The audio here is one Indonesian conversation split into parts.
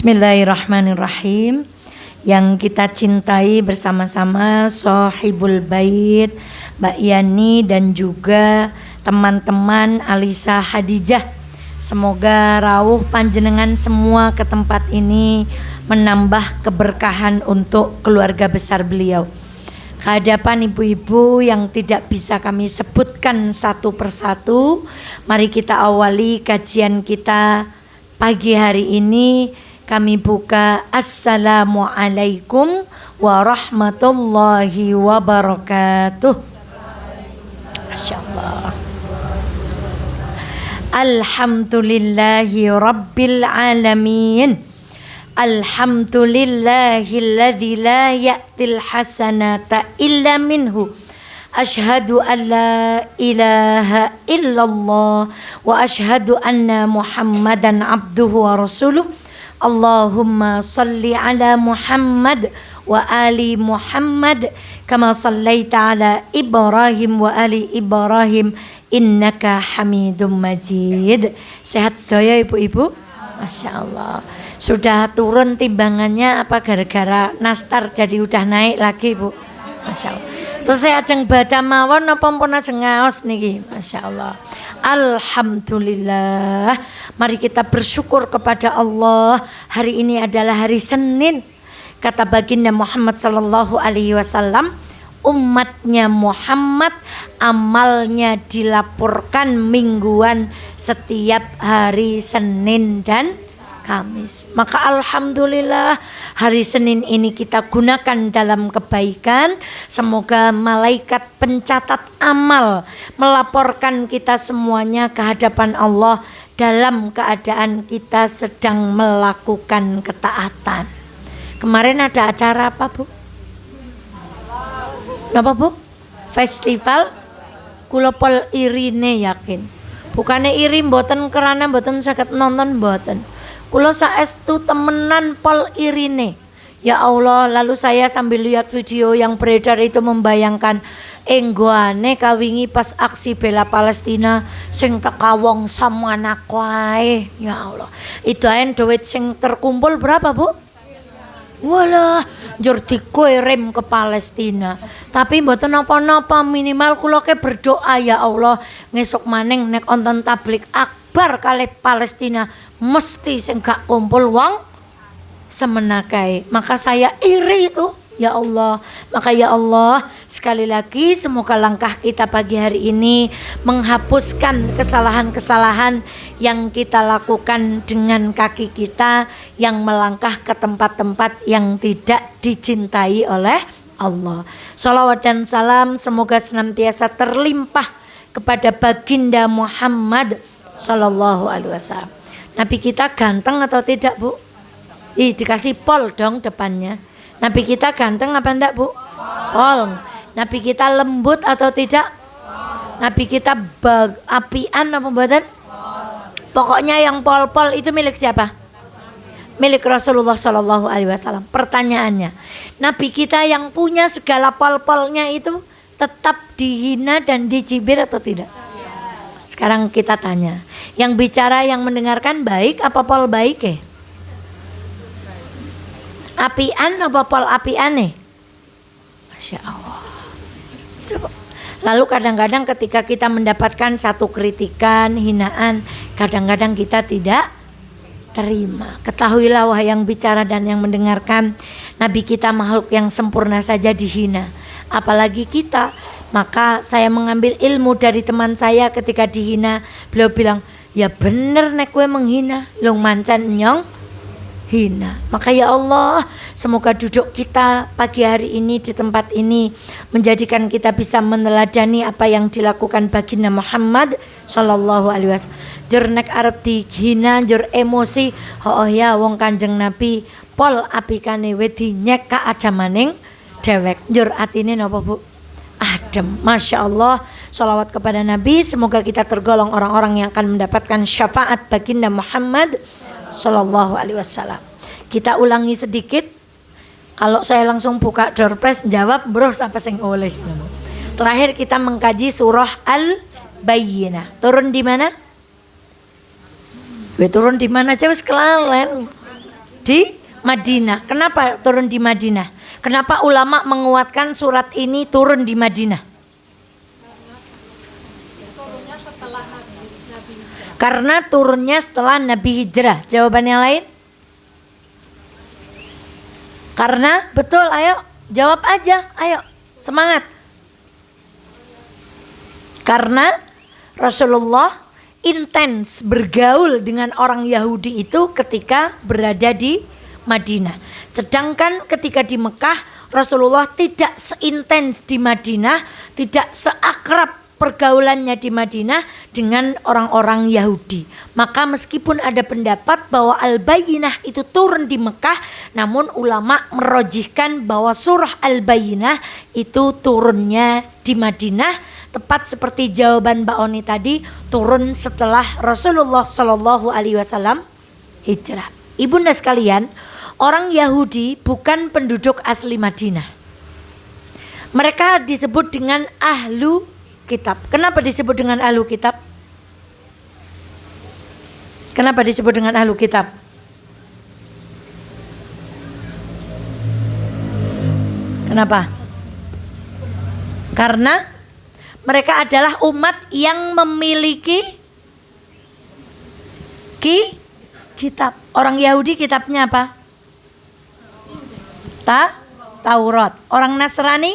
Bismillahirrahmanirrahim. Yang kita cintai bersama-sama Sohibul Bait, Mbak Yani dan juga teman-teman Alisa Hadijah. Semoga rawuh panjenengan semua ke tempat ini menambah keberkahan untuk keluarga besar beliau. Kehadapan ibu-ibu yang tidak bisa kami sebutkan satu persatu, mari kita awali kajian kita pagi hari ini. Kami buka Assalamualaikum warahmatullahi wabarakatuh. Masya Allah. Alhamdulillahi rabbil alamin. Alhamdulillahilladzi la ya'til hasanata illa minhu. Ashhadu an la ilaha illallah wa ashhadu anna Muhammadan abduhu wa rasuluh. Allahumma salli ala Muhammad wa ali Muhammad kama sallaita ala Ibrahim wa ali Ibrahim innaka Hamidum Majid. Sehat sedaya ibu-ibu? Masya Allah. Sudah turun timbangannya apa gara-gara nastar jadi udah naik lagi bu? Masya Allah. Terus saya ajeng badha mawon apa pun ajeng ngaos niki? Masya Allah. Alhamdulillah. Mari kita bersyukur kepada Allah. Hari ini adalah hari Senin. Kata baginda Muhammad sallallahu alaihi wasallam, umatnya Muhammad amalnya dilaporkan mingguan setiap hari Senin dan Kamis. Maka alhamdulillah hari Senin ini kita gunakan dalam kebaikan. Semoga malaikat pencatat amal melaporkan kita semuanya ke hadapan Allah dalam keadaan kita sedang melakukan ketaatan. Kemarin ada acara apa bu? Apa bu? Festival Kulopol Irine yakin. Bukannya iri mboten kerana mboten saged nonton mboten. Kula saestu temenan pol irine. Ya Allah, lalu saya sambil lihat video yang beredar itu membayangkan enggoane kawingi pas aksi bela Palestina sing teka wong samana kae. Ya Allah. Itu aen duit sing terkumpul berapa, Bu? Walah, njur dikirim ke Palestina. Tapi mboten napa-napa, minimal kula ke berdoa ya Allah, ngesuk maning nek onten tablik akbar kalih Palestina mesti sing gak kumpul wong semenakai. Maka saya iri itu ya Allah. Maka ya Allah, sekali lagi semoga langkah kita pagi hari ini menghapuskan kesalahan-kesalahan yang kita lakukan dengan kaki kita yang melangkah ke tempat-tempat yang tidak dicintai oleh Allah. Shalawat dan salam semoga senantiasa terlimpah kepada baginda Muhammad sallallahu alaihi wasallam. Nabi kita ganteng atau tidak bu? Dikasih pol dong depannya. Nabi kita ganteng apa enggak bu? Pol. Nabi kita lembut atau tidak? Nabi kita apian apa badan? Pokoknya yang pol-pol itu milik siapa? Milik Rasulullah sallallahu alaihi wasallam. Pertanyaannya, Nabi kita yang punya segala pol-polnya itu tetap dihina dan dicibir atau tidak? Sekarang kita tanya, yang bicara yang mendengarkan baik apa pol baik ya? Apian apa pol apian nih? Masya Allah. Lalu kadang-kadang ketika kita mendapatkan satu kritikan, hinaan, kadang-kadang kita tidak terima. Ketahuilah wahai yang bicara dan yang mendengarkan, Nabi kita makhluk yang sempurna saja dihina, apalagi kita. Maka saya mengambil ilmu dari teman saya ketika dihina. Beliau bilang, ya bener nek kowe menghina, long mancan nyong hina. Maka ya Allah, semoga duduk kita pagi hari ini di tempat ini menjadikan kita bisa meneladani apa yang dilakukan baginda Muhammad sallallahu alaihi wasallam. Jur nek arep dihina, jur emosi, oh ya wong Kanjeng Nabi pol apikane wedi nyek ka aja maning dewek. Jur atine napa Bu? Adem. Masya Allah. Sholawat kepada Nabi. Semoga kita tergolong orang-orang yang akan mendapatkan syafaat baginda Muhammad sallallahu alaihi wasallam. Kita ulangi sedikit. Kalau saya langsung buka doorpress jawab bros apa sing oleh. Terakhir kita mengkaji surah Al-Bayyinah. Turun di mana? Gue turun di mana aja wis kelalen. di Madinah. Kenapa turun di Madinah? Kenapa ulama menguatkan surat ini turun di Madinah? Karena turunnya setelah Nabi hijrah. Jawaban yang lain? Karena betul, ayo jawab aja, ayo semangat. Karena Rasulullah intens bergaul dengan orang Yahudi itu ketika berada di Madinah. Sedangkan ketika di Mekah Rasulullah tidak seintens di Madinah, tidak seakrab pergaulannya di Madinah dengan orang-orang Yahudi. Maka meskipun ada pendapat bahwa Al-Bayyinah itu turun di Mekah, namun ulama merojihkan bahwa surah Al-Bayyinah itu turunnya di Madinah, tepat seperti jawaban Mbak Oni tadi, turun setelah Rasulullah Shallallahu Alaihi Wasallam hijrah. Ibunda sekalian, orang Yahudi bukan penduduk asli Madinah. Mereka disebut dengan ahlu kitab. Kenapa disebut dengan ahlu kitab? Kenapa disebut dengan ahlu kitab? Kenapa? Karena mereka adalah umat yang memiliki kitab. Orang Yahudi kitabnya apa? Taurat. Orang Nasrani?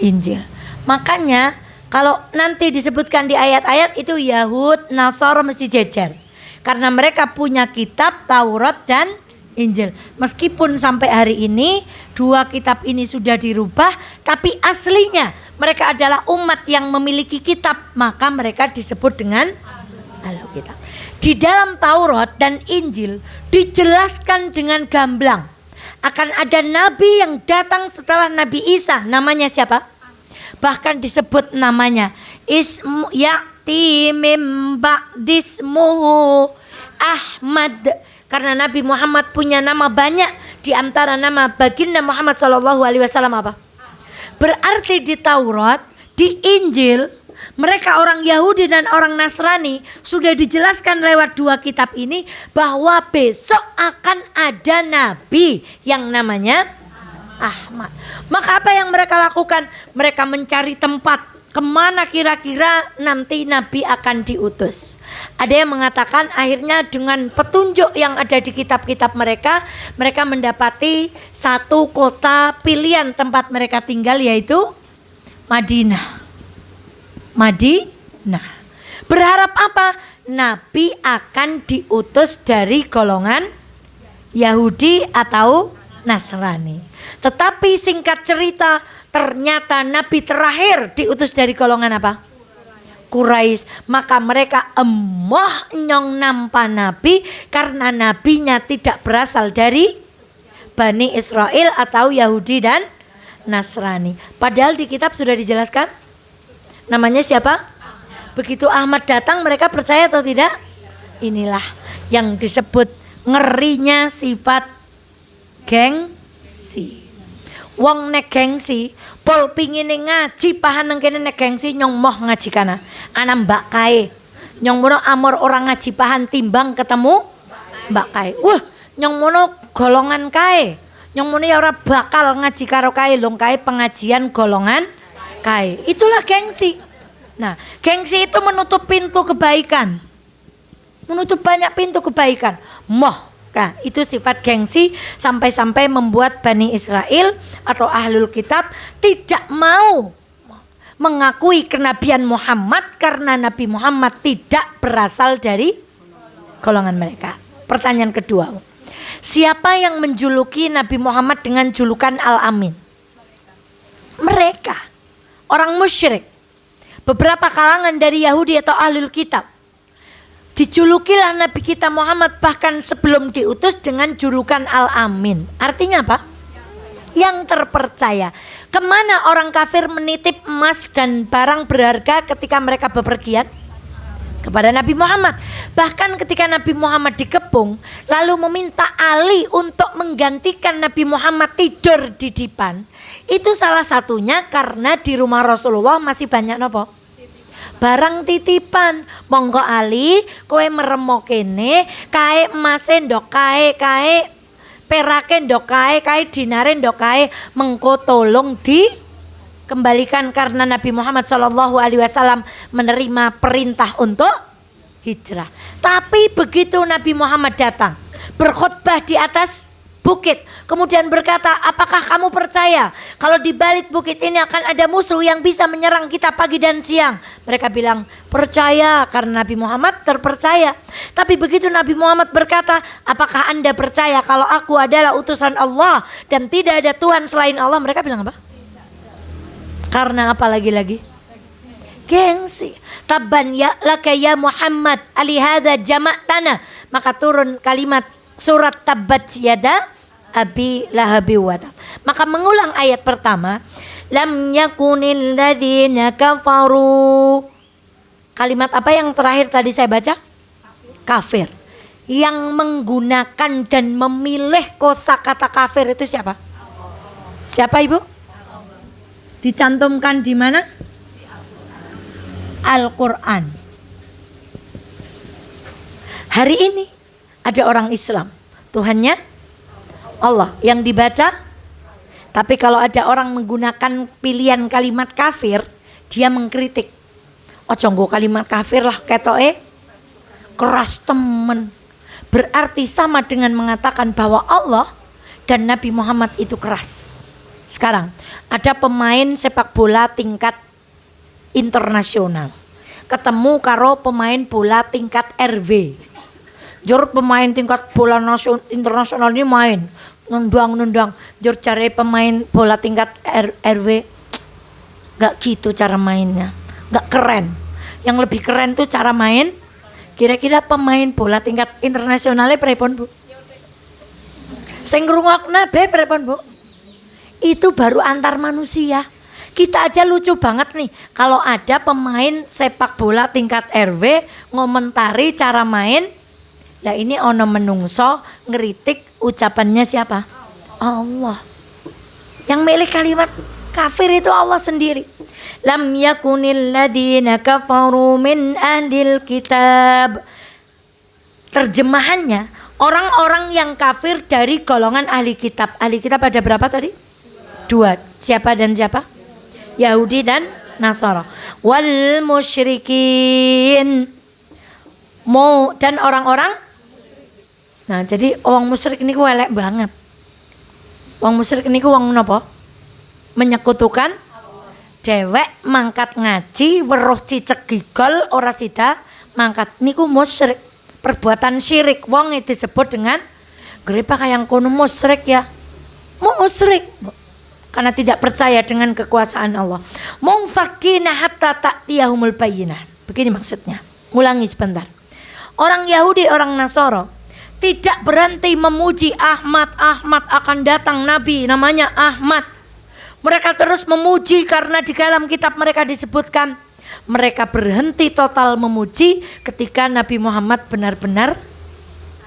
Injil. Makanya kalau nanti disebutkan di ayat-ayat itu Yahud, Nasara mesti jejer. Karena mereka punya kitab Taurat dan Injil. Meskipun sampai hari ini dua kitab ini sudah dirubah, tapi aslinya mereka adalah umat yang memiliki kitab, maka mereka disebut dengan ahlu kitab. Di dalam Taurat dan Injil dijelaskan dengan gamblang akan ada nabi yang datang setelah Nabi Isa. Namanya siapa? Bahkan disebut namanya ismu ya'ti mim ba'dismuhu Ahmad. Karena Nabi Muhammad punya nama banyak, di antara nama baginda Muhammad sallallahu alaihi wasallam apa? Berarti di Taurat, di Injil, mereka orang Yahudi dan orang Nasrani sudah dijelaskan lewat dua kitab ini bahwa besok akan ada nabi yang namanya Ahmad. Maka apa yang mereka lakukan? Mereka mencari tempat kemana kira-kira nanti Nabi akan diutus. Ada yang mengatakan akhirnya dengan petunjuk yang ada di kitab-kitab mereka, mereka mendapati satu kota pilihan tempat mereka tinggal, yaitu Madinah. Berharap apa? Nabi akan diutus dari golongan Yahudi atau Nasrani. Tetapi singkat cerita, ternyata Nabi terakhir diutus dari golongan apa? Quraisy. Maka mereka emoh nyong nampa Nabi karena nabinya tidak berasal dari Bani Israel atau Yahudi dan Nasrani. Padahal di kitab sudah dijelaskan namanya siapa? Begitu Ahmad datang mereka percaya atau tidak? Inilah yang disebut ngerinya sifat gengsi. Wong nek gengsi, pol pingine ngaji pahan nang kene nek gengsi nyong moh ngaji kana. Ana mbak kae. Nyong mono amor orang ngaji pahan timbang ketemu mbak kae. Wah, nyong mono golongan kae. Nyong mono ya ora bakal ngaji karo kae, long kae pengajian golongan kae. Itulah gengsi. Nah, gengsi itu menutup pintu kebaikan. Menutup banyak pintu kebaikan. Moh. Nah, itu sifat gengsi sampai-sampai membuat Bani Israel atau Ahlul Kitab tidak mau mengakui kenabian Muhammad karena Nabi Muhammad tidak berasal dari golongan mereka. Pertanyaan kedua, siapa yang menjuluki Nabi Muhammad dengan julukan Al-Amin? Mereka, orang musyrik. Beberapa kalangan dari Yahudi atau Ahlul Kitab. Dijulukilah Nabi kita Muhammad bahkan sebelum diutus dengan julukan Al-Amin. Artinya apa? Yang terpercaya. Kemana orang kafir menitip emas dan barang berharga ketika mereka bepergian? Kepada Nabi Muhammad. Bahkan ketika Nabi Muhammad dikepung, lalu meminta Ali untuk menggantikan Nabi Muhammad tidur di dipan. Itu salah satunya karena di rumah Rasulullah masih banyak nopo? Barang titipan. Monggo Ali kowe meremo kene, kae emase ndok kae perake ndok kae dinare ndok kae, mengko tolong dikembalikan karena Nabi Muhammad SAW menerima perintah untuk hijrah. Tapi begitu Nabi Muhammad datang berkhutbah di atas bukit, kemudian berkata, apakah kamu percaya kalau di balik bukit ini akan ada musuh yang bisa menyerang kita pagi dan siang? Mereka bilang percaya, karena Nabi Muhammad terpercaya. Tapi begitu Nabi Muhammad berkata, apakah Anda percaya kalau aku adalah utusan Allah dan tidak ada Tuhan selain Allah? Mereka bilang apa? Karena apa lagi-lagi? Gengsi. Tabban ya laka ya Muhammad alihada jama'tana. Maka turun kalimat surat Tabbat yada Abi Lahabi wada. Maka mengulang ayat pertama, lam yakunil ladzina kafaru. Kalimat apa yang terakhir tadi saya baca? Kafir. Yang menggunakan dan memilih kosakata kafir itu siapa? Siapa Ibu? Dicantumkan di mana? Al-Quran. Hari ini ada orang Islam, Tuhannya Allah yang dibaca. Tapi kalau ada orang menggunakan pilihan kalimat kafir, dia mengkritik. Ojo nggo kalimat kafir lah ketoke keras temen. Berarti sama dengan mengatakan bahwa Allah dan Nabi Muhammad itu keras. Sekarang ada pemain sepak bola tingkat internasional ketemu karo pemain bola tingkat RW. Jor pemain tingkat bola internasional ini main nendang. Jor cari pemain bola tingkat RW gak gitu cara mainnya, gak keren. Yang lebih keren tuh cara main. Kira-kira pemain bola tingkat internasionalnya prepon Bu? Sing ngrungokna prepon Bu? Itu baru antar manusia. Kita aja lucu banget nih kalau ada pemain sepak bola tingkat RW ngomentari cara main. Lah ini ono menungso ngeritik ucapannya siapa? Allah. Yang milih kalimat kafir itu Allah sendiri. Lam yakunil ladzina kafaru min ahlil kitab. Terjemahannya, orang-orang yang kafir dari golongan ahli kitab. Ahli kitab ada berapa tadi? 2. Siapa dan siapa? Yahudi dan Nasara. Wal musyrikin. Dan orang-orang. Nah, jadi wong musyrik niku elek banget. Wong musyrik niku wong napa? Menyekutukan dewek, mangkat ngaji, weruh cicek gigol ora sida mangkat niku musyrik. Perbuatan syirik wong itu disebut dengan grepa kayang kono musyrik ya. Musyrik. Karena tidak percaya dengan kekuasaan Allah. Mungfakina hatta ta'tiyahumul bayyinah. Begini maksudnya. Ngulangi sebentar. Orang Yahudi, orang Nasara tidak berhenti memuji Ahmad akan datang Nabi namanya Ahmad. Mereka terus memuji karena di dalam kitab mereka disebutkan mereka berhenti total memuji ketika Nabi Muhammad benar-benar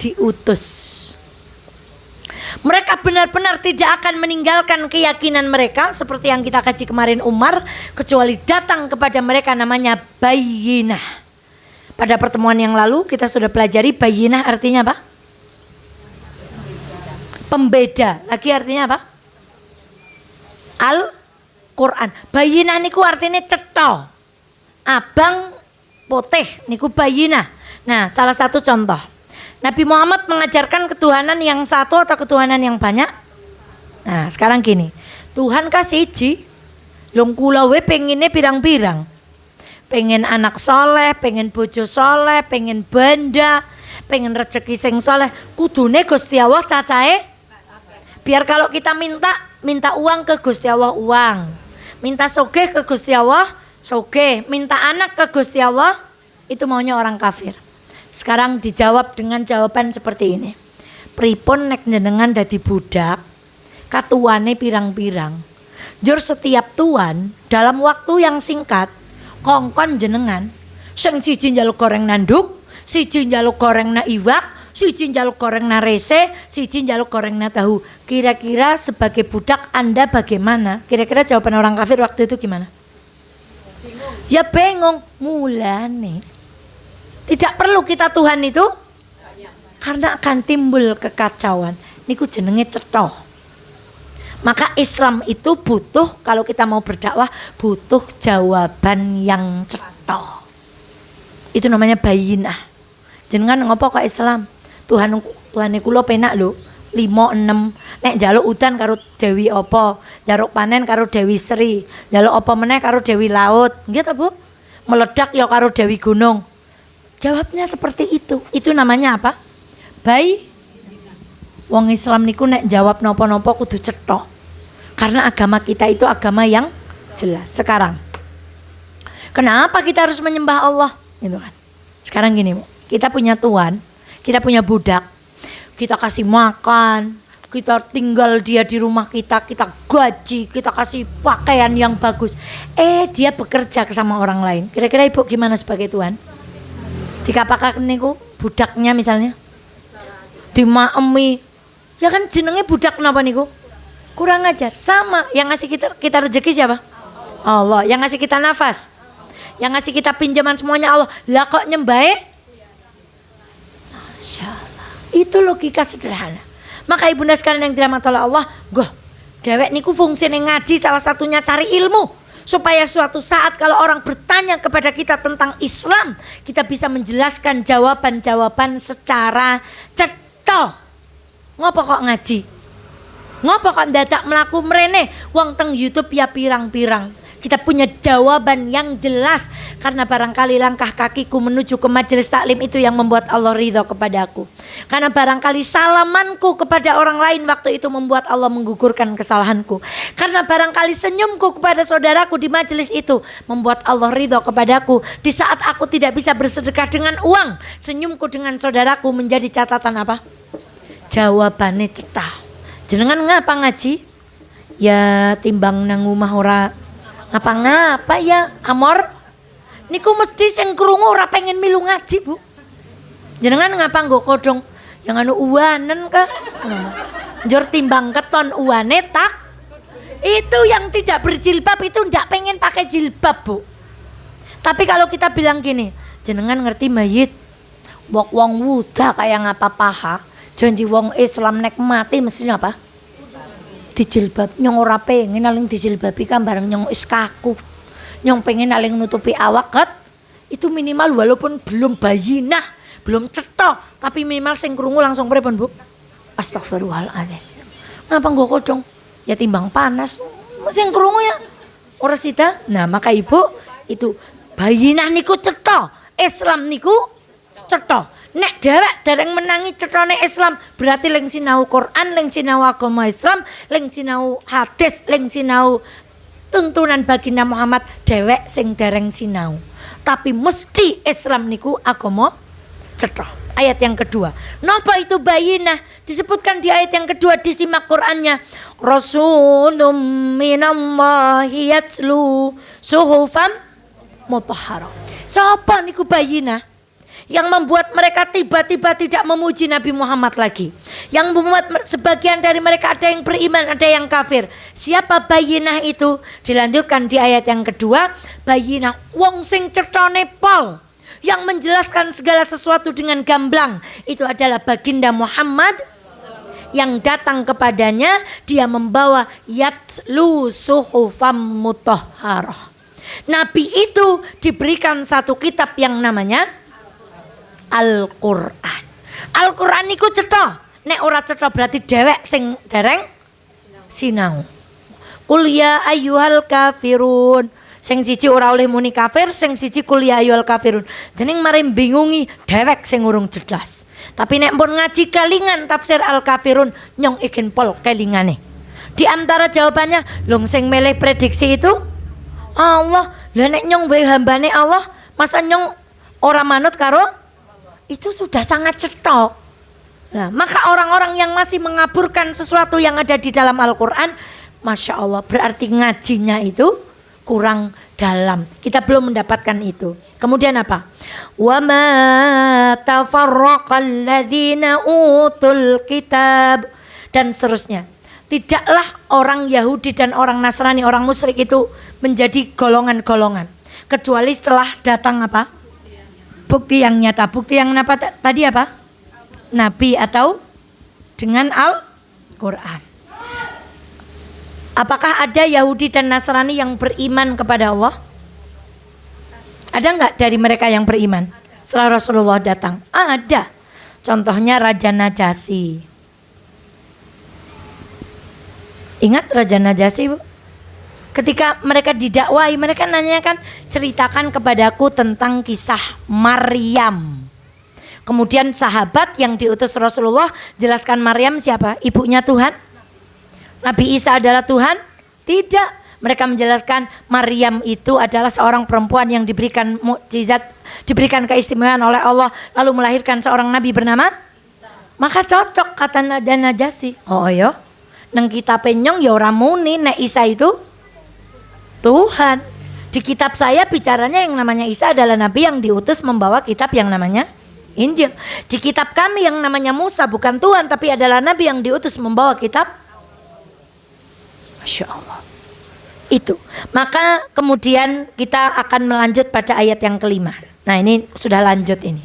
diutus. Mereka benar-benar tidak akan meninggalkan keyakinan mereka seperti yang kita kaji kemarin Umar, kecuali datang kepada mereka namanya bayyinah. Pada pertemuan yang lalu kita sudah pelajari bayyinah artinya apa? Pembeda. Lagi artinya apa? Al-Quran. Bayyinah niku artinya cetha. Abang putih niku bayyinah. Nah, salah satu contoh. Nabi Muhammad mengajarkan ketuhanan yang satu atau ketuhanan yang banyak? Nah, sekarang gini. Tuhan kasih siji. Lung kula we pengine pirang-pirang. Pengen anak soleh, pengen bojo soleh, pengen banda, pengen rezeki sing soleh. Kudune Gusti Allah cacahe. Biar kalau kita minta uang ke Gusti Allah uang, minta sogeh ke Gusti Allah sogeh, minta anak ke Gusti Allah, itu maunya orang kafir. Sekarang dijawab dengan jawaban seperti ini. Pripun nek jenengan dadi budak, katuane pirang-pirang. Jur setiap tuan dalam waktu yang singkat kongkon jenengan, sing siji njaluk goreng nanduk, siji njaluk goreng na iwak, siji njaluk goreng na rese, siji njaluk goreng na tahu. Kira-kira sebagai budak Anda bagaimana? Kira-kira jawaban orang kafir waktu itu gimana? Ya bengong mulane. Tidak perlu kita Tuhan itu karena akan timbul kekacauan. Niku jenenge cetha. Maka Islam itu butuh, kalau kita mau berdakwah, butuh jawaban yang cetha. Itu namanya bayinah. Jenengan ngopo kok Islam? Tuhan kula penak lho. 5 6 nek njaluk udan karo Dewi apa, njaluk panen karo Dewi Sri, njaluk apa meneh karo Dewi Laut. Nggih ta, Bu? Meledak ya karo Dewi Gunung. Jawabnya seperti itu. Itu namanya apa? Wong Islam niku nek jawab napa-napa kudu cetha. Karena agama kita itu agama yang jelas. Sekarang kenapa kita harus menyembah Allah? Gitu kan. Sekarang gini, Bu. Kita punya tuan, kita punya budak. Kita kasih makan, kita tinggal dia di rumah kita gaji, kita kasih pakaian yang bagus. Dia bekerja sama orang lain. Kira-kira Ibu gimana sebagai tuan? Dikapakan niku budaknya misalnya? Dimaemi. Ya kan jenenge budak kenapa niku? Kurang ajar. Sama, yang ngasih kita rezeki siapa? Allah. Yang ngasih kita nafas, yang ngasih kita pinjaman semuanya Allah. Lah kok nyembahe? Masya Allah. Itu logika sederhana. Maka ibunda sekalian yang dirahmati oleh Allah, dewek niku fungsinya ngaji salah satunya cari ilmu. Supaya suatu saat kalau orang bertanya kepada kita tentang Islam, kita bisa menjelaskan jawaban-jawaban secara cetha. Ngopo kok ngaji? Ngopo kok ndadak mlaku mrene? Wong teng YouTube ya pirang-pirang. Kita punya jawaban yang jelas. Karena barangkali langkah kakiku menuju ke majelis taklim itu yang membuat Allah ridho kepadaku. Karena barangkali salamanku kepada orang lain waktu itu membuat Allah menggugurkan kesalahanku. Karena barangkali senyumku kepada saudaraku di majelis itu membuat Allah ridho kepadaku. Di saat aku tidak bisa bersedekah dengan uang, senyumku dengan saudaraku menjadi catatan apa? Jawabannya cetha. Jenengan ngapa ngaji? Ya timbang nang omah ora ngapa-ngapa ya Amor. Niku mesti sing krungu ora pengen milu ngaji, Bu. Jenengan ngapa nggo kodong yang anu uwanen kah? Njur timbang keton uwane tak. Itu yang tidak berjilbab itu ndak pengen pakai jilbab, Bu. Tapi kalau kita bilang gini, jenengan ngerti mayit wong wuda kayak ngapa paha, janji wong Islam nek mati mesti apa? Dijilbab. Nyong ora pengen aling dijilbabi kan bareng nyong is kaku. Nyong pengen aling nutupi awak ket. Itu minimal walaupun belum bayinah, belum cetha, tapi minimal sing krungu langsung pripun, Bu? Astagfirullahaladzim. Ngapa nggo kodong? Ya timbang panas. Sing krungu ya ora sida. Nah, maka Ibu itu bayinah niku cetha. Islam niku cetha. Nek dewek dereng menangi cethane Islam, berarti leng sinau Quran, leng sinau agama Islam, leng sinau hadis, leng sinau tuntunan baginda Muhammad, dewek sing dereng sinau. Tapi mesti Islam niku agama cetha. Ayat yang kedua. Napa itu bayinah? Disebutkan di ayat yang kedua, disimak Qur'annya. Rasulun minallahi yatlu suhufam mutahharah. Sapa niku bayinah? Yang membuat mereka tiba-tiba tidak memuji Nabi Muhammad lagi. Yang membuat sebagian dari mereka ada yang beriman, ada yang kafir. Siapa bayinah itu? Dilanjutkan di ayat yang kedua. Bayinah wong sing cethane pol, yang menjelaskan segala sesuatu dengan gamblang. Itu adalah baginda Muhammad. Yang datang kepadanya, dia membawa yatlu suhufam mutahharah. Nabi itu diberikan satu kitab yang namanya Al-Quran. Al-Quran niku cetha. Nek ora cetha berarti dewek sing dereng sinau. Qul ya ayyuhal kafirun. Sing siji ora oleh muni kafir, sing siji qul ya ayyuhal kafirun. Dening mari bingungi dewek sing urung jelas. Tapi nek pun ngaji kelingan tafsir Al-Kafirun, nyong ikin pol kelingane. Di antara jawabannya, lung sing milih prediksi itu Allah. Lah nek nyong wae hambane Allah, masa nyong ora manut karo itu sudah sangat cetha. Nah, maka orang-orang yang masih mengaburkan sesuatu yang ada di dalam Al-Quran, Masya Allah, berarti ngajinya itu kurang dalam. Kita belum mendapatkan itu. Kemudian apa? Wa ma tafarraqal ladzina utul kitab, dan seterusnya. Tidaklah orang Yahudi dan orang Nasrani, orang musyrik itu menjadi golongan-golongan. kecuali setelah datang apa? Bukti yang nyata. Bukti yang apa tadi apa? Nabi atau dengan Al-Quran. Apakah ada Yahudi dan Nasrani yang beriman kepada Allah? Ada enggak dari mereka yang beriman setelah Rasulullah datang? Ada. Contohnya Raja Najasyi. Ingat Raja Najasyi, Bu? Ketika mereka didakwai, mereka nanyakan, ceritakan kepadaku tentang kisah Maryam. Kemudian sahabat yang diutus Rasulullah jelaskan Maryam siapa? Ibunya Tuhan? Nabi Isa adalah Tuhan? Tidak. Mereka menjelaskan Maryam itu adalah seorang perempuan yang diberikan mukjizat, diberikan keistimewaan oleh Allah, lalu melahirkan seorang nabi bernama? Maka cocok kata Najasyi. Oh iya, nang kitab penyong ya ora muni nek Isa itu Tuhan. Di kitab saya bicaranya yang namanya Isa adalah nabi yang diutus membawa kitab yang namanya Injil. Di kitab kami yang namanya Musa bukan Tuhan tapi adalah nabi yang diutus membawa kitab. Masya Allah. Itu. Maka kemudian kita akan melanjut pada ayat yang kelima. Nah ini sudah lanjut ini.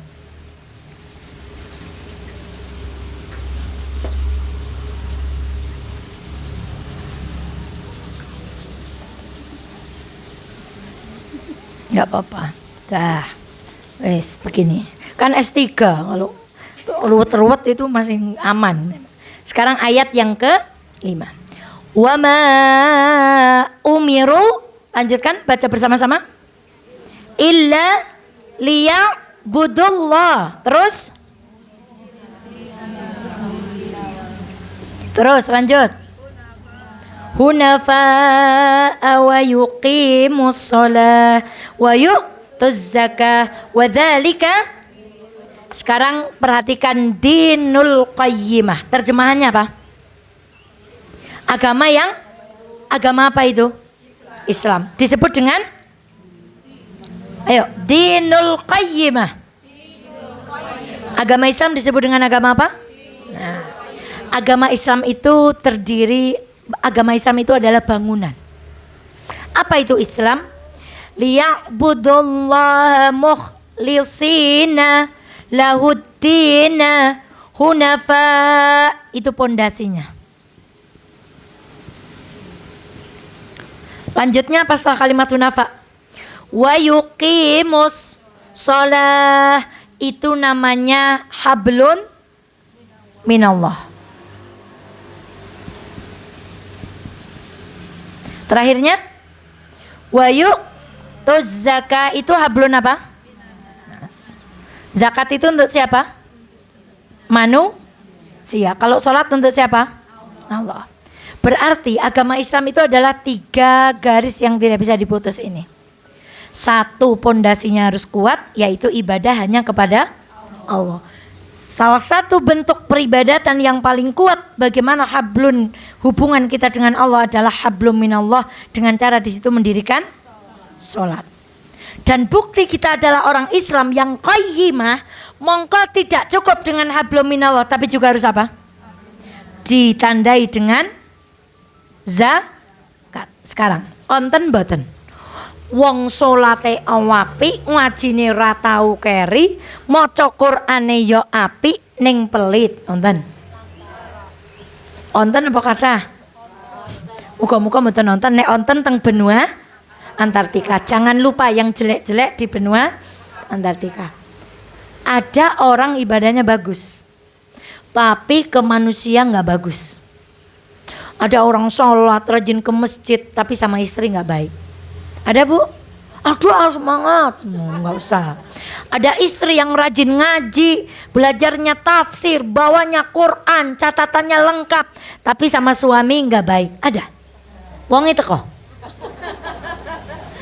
Gak apa-apa. Dah. Wes begini. Kan S3 kalau ruwet-ruwet itu masih aman. Sekarang ayat yang ke-5. Wa ma umiru, lanjutkan baca bersama-sama. Illa liya'budullah. Terus lanjut. Hunafa'a wa yuqimus shalah wa yu'tuz zakah wa dzalika. Sekarang perhatikan dinul qayyimah. Terjemahannya apa? Agama apa itu? Islam. Disebut dengan? Ayo, dinul qayyimah. Agama Islam disebut dengan agama apa? Nah, agama Islam itu agama Islam itu adalah bangunan. Apa itu Islam? Liya'budullaha mukhlisina lahuddina hunafa. Itu pondasinya. Lanjutnya pasal kalimat hunafa. Wa yuqimus shalah, itu namanya hablun minallah. Terakhirnya wa yu'tuz zakah, itu hablun apa? Zakat itu untuk siapa? Manusia. Kalau sholat untuk siapa? Allah. Berarti agama Islam itu adalah 3 garis yang tidak bisa diputus ini. 1, pondasinya harus kuat, yaitu ibadah hanya kepada Allah. Salah satu bentuk peribadatan yang paling kuat bagaimana hablun, hubungan kita dengan Allah adalah hablum minallah, dengan cara di situ mendirikan sholat. Dan bukti kita adalah orang Islam yang qayyimah, mongko tidak cukup dengan hablum minallah tapi juga harus apa? Ditandai dengan zakat. Sekarang onten boten wong salate apik, ngajine ra tau keri, maca Qur'ane ya apik ning pelit. Onten apa kathah? Muga-muga mboten nonton. Nek onten teng benua Antartika. Jangan lupa yang jelek-jelek di benua Antartika. Ada orang ibadahnya bagus tapi ke manusia nggak bagus. Ada orang sholat, rajin ke masjid, tapi sama istri nggak baik. Ada Bu? Aduh semangat, nggak usah. Ada istri yang rajin ngaji, belajarnya tafsir, bawanya Quran, catatannya lengkap, tapi sama suami nggak baik. Ada? Wong itu kok?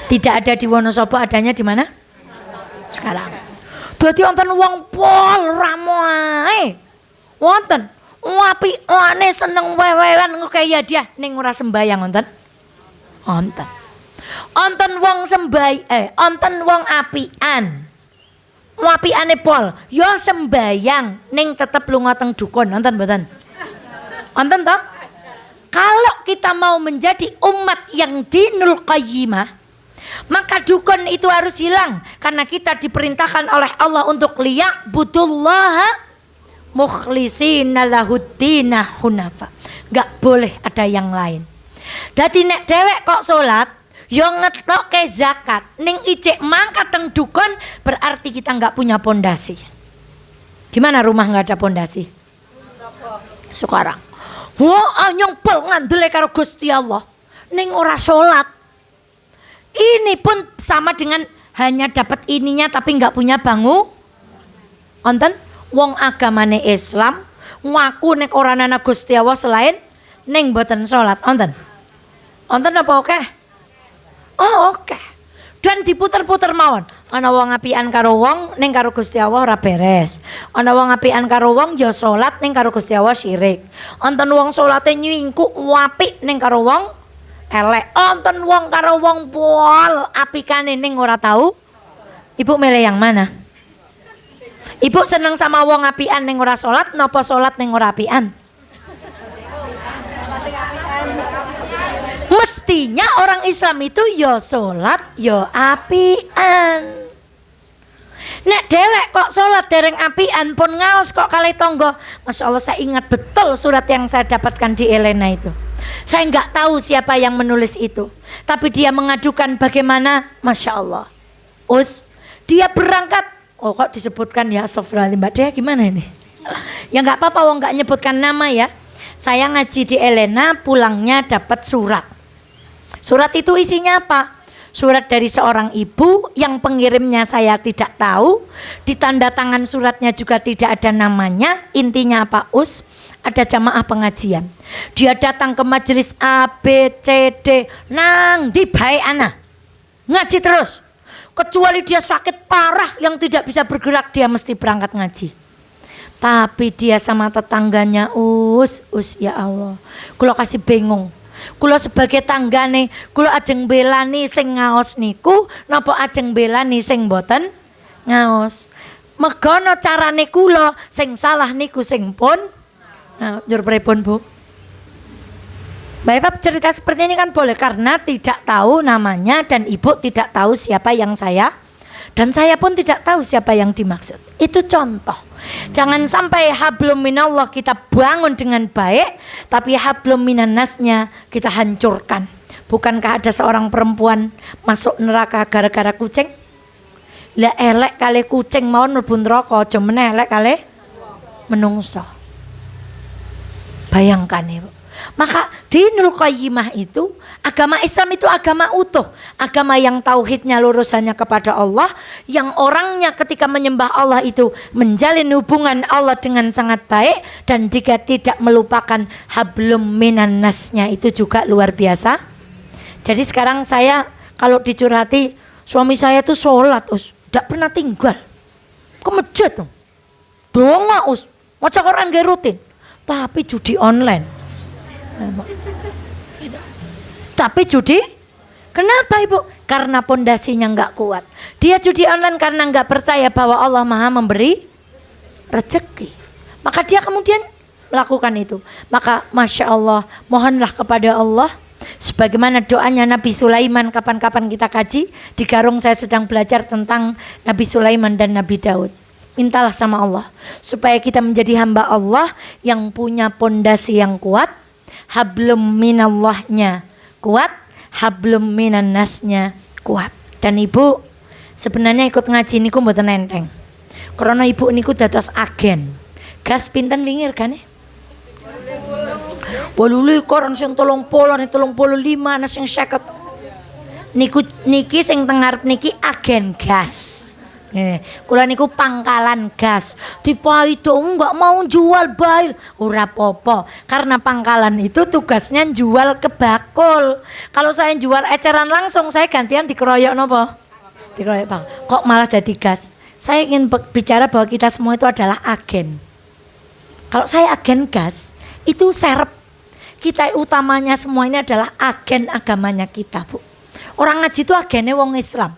Tidak ada di Wonosobo, adanya di mana? Sekarang. Dadi wonten wong pol ramoae. Wonten. Wapi ane seneng weweran kaya dia ning ora sembayang wonten. Wonten wong wonten wong apian. Wapiane pol, ya sembayang ning tetep lunga teng dukun, wonten mboten? Wonten toh? Kalau kita mau menjadi umat yang dinul qayyimah, Maka dukun itu harus hilang karena kita diperintahkan oleh Allah untuk liya'budullaha mukhlishina lahuddina hunafa. Gak boleh ada yang lain. Dadi nek dewek kok salat yo ngetokke zakat ning ijek mangkat teng dukun, berarti kita nggak punya pondasi. Gimana rumah nggak ada pondasi? Sekarang wah nyempel ngandele karo Gusti Allah ning ora salat. Ini pun sama dengan hanya dapat ininya tapi nggak punya bangu. Onten wong agamane Islam ngaku nek ora ana Gusti Allah selain ning boten salat. Onten apa oke? Oh oke. Dan diputer-puter mawon. Ana wong apian karo wong ning karo Gusti Allah ora beres. Ana wong apian karo wong ya salat ning karo Gusti Allah syirik. Onten wong salate nyingku apik ning karo wong elek. Onten wong karo wong pol apikane ning ora tahu. Ibu milih yang mana? Ibu seneng sama wong apian ning ora salat napa salat ning ora apian? Mestinya orang Islam itu ya salat ya apian. Nek dewek kok salat dereng apian pun ngaos kok kalih tangga. Masya Allah, saya ingat betul surat yang saya dapatkan di Elena itu. Saya nggak tahu siapa yang menulis itu, tapi dia mengadukan bagaimana, Masya Allah, dia berangkat. Oh kok disebutkan ya, astagfirullahaladzim, Mbak Dea gimana ini? Ya nggak apa-apa, wong nggak nyebutkan nama ya. Saya ngaji di Elena, pulangnya dapat surat. Surat itu isinya apa? Surat dari seorang ibu yang pengirimnya saya tidak tahu. Di tanda tangan suratnya juga tidak ada namanya. Intinya apa, ada jamaah pengajian. Dia datang ke majelis A, B, C, D. Nang di bae ana ngaji terus. Kecuali dia sakit parah yang tidak bisa bergerak, dia mesti berangkat ngaji. Tapi dia sama tetangganya, ya Allah, kula kasih bingung. Kula sebagai tanggane, kula ajeng belani sing ngaos niku, napa ajeng belani sing boten ngaos. Megono carane kula, sing salah niku sing pun. Nah, njur pripun Bu? Bapak cerita seperti ini kan boleh karena tidak tahu namanya dan ibu tidak tahu siapa yang saya. Dan saya pun tidak tahu siapa yang dimaksud. Itu contoh. Jangan sampai hablum minallah kita bangun dengan baik, tapi hablum minannasnya kita hancurkan. Bukankah ada seorang perempuan masuk neraka gara-gara kucing? Lah elek kali kucing mawon mlebu neraka, aja meneh elek kali menungso. Bayangkan ya, Bu. Maka Dinul Qayyimah itu, agama Islam itu agama utuh, agama yang tauhidnya lurus hanya kepada Allah, yang orangnya ketika menyembah Allah itu menjalin hubungan Allah dengan sangat baik, dan jika tidak melupakan hablum minannasnya itu juga luar biasa. Jadi sekarang saya kalau dicurhati, suami saya tuh sholat tidak pernah tinggal ke masjid, donga maca Quran gak rutin, tapi judi online. Tapi judi, kenapa Ibu? Karena pondasinya nggak kuat. Dia judi online karena nggak percaya bahwa Allah Maha memberi rezeki. Maka dia kemudian melakukan itu. Maka Masya Allah, mohonlah kepada Allah. Sebagaimana doanya Nabi Sulaiman, kapan-kapan kita kaji. Di Garung saya sedang belajar tentang Nabi Sulaiman dan Nabi Daud. Mintalah sama Allah supaya kita menjadi hamba Allah yang punya pondasi yang kuat. Hablum minallahnya kuat, hablum minannasnya kuat. Dan Ibu sebenarnya ikut ngaji niku mboten enteng. Karena Ibu niku dados agen. Gas pinten wingir kan? Waluli koron sing 30 nek 35 ana sing 50. Niki sing teng ngarep niki agen gas. Kula niku pangkalan gas. Dipaido enggak mau jual bail, ora apa-apa. Karena pangkalan itu tugasnya jual ke bakul. Kalau saya jual eceran langsung, saya gantian dikeroyok napa? Dikeroyok Bang. Kok malah jadi gas? Saya ingin bicara bahwa kita semua itu adalah agen. Kalau saya agen gas, itu serep. Kita utamanya semua ini adalah agen agamanya kita, Bu. Orang ngaji itu agennya wong Islam.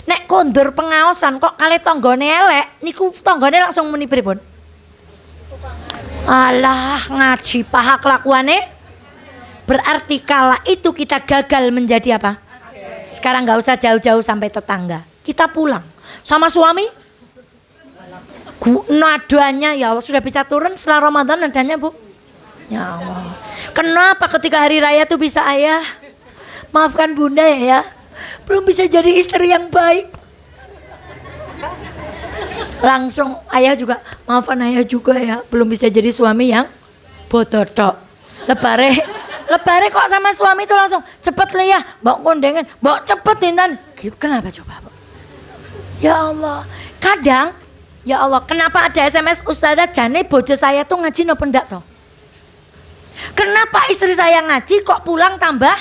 Nek kondur pengaosan kok kali tonggone elek, niku tonggone langsung muni pripun? Alah ngaji paha kelakuane. Berarti kala itu kita gagal menjadi apa? Sekarang nggak usah jauh-jauh sampai tetangga. Kita pulang sama suami. Nadanya ya Allah sudah bisa turun setelah Ramadan nadanya Bu. Ya Allah. Kenapa ketika hari raya tuh bisa ayah? Maafkan bunda ya. Belum bisa jadi istri yang baik. Langsung ayah juga, maafkan ayah juga ya. Belum bisa jadi suami yang bodoh tok. Lebare kok sama suami itu langsung cepet le ya, mbok kondengan, mbok cepet Intan. Gitu, kenapa coba Bu? Ya Allah, kadang ya Allah, kenapa ada SMS Ustazah Jane bojo saya tuh ngaji no pendak toh? Kenapa istri saya ngaji kok pulang tambah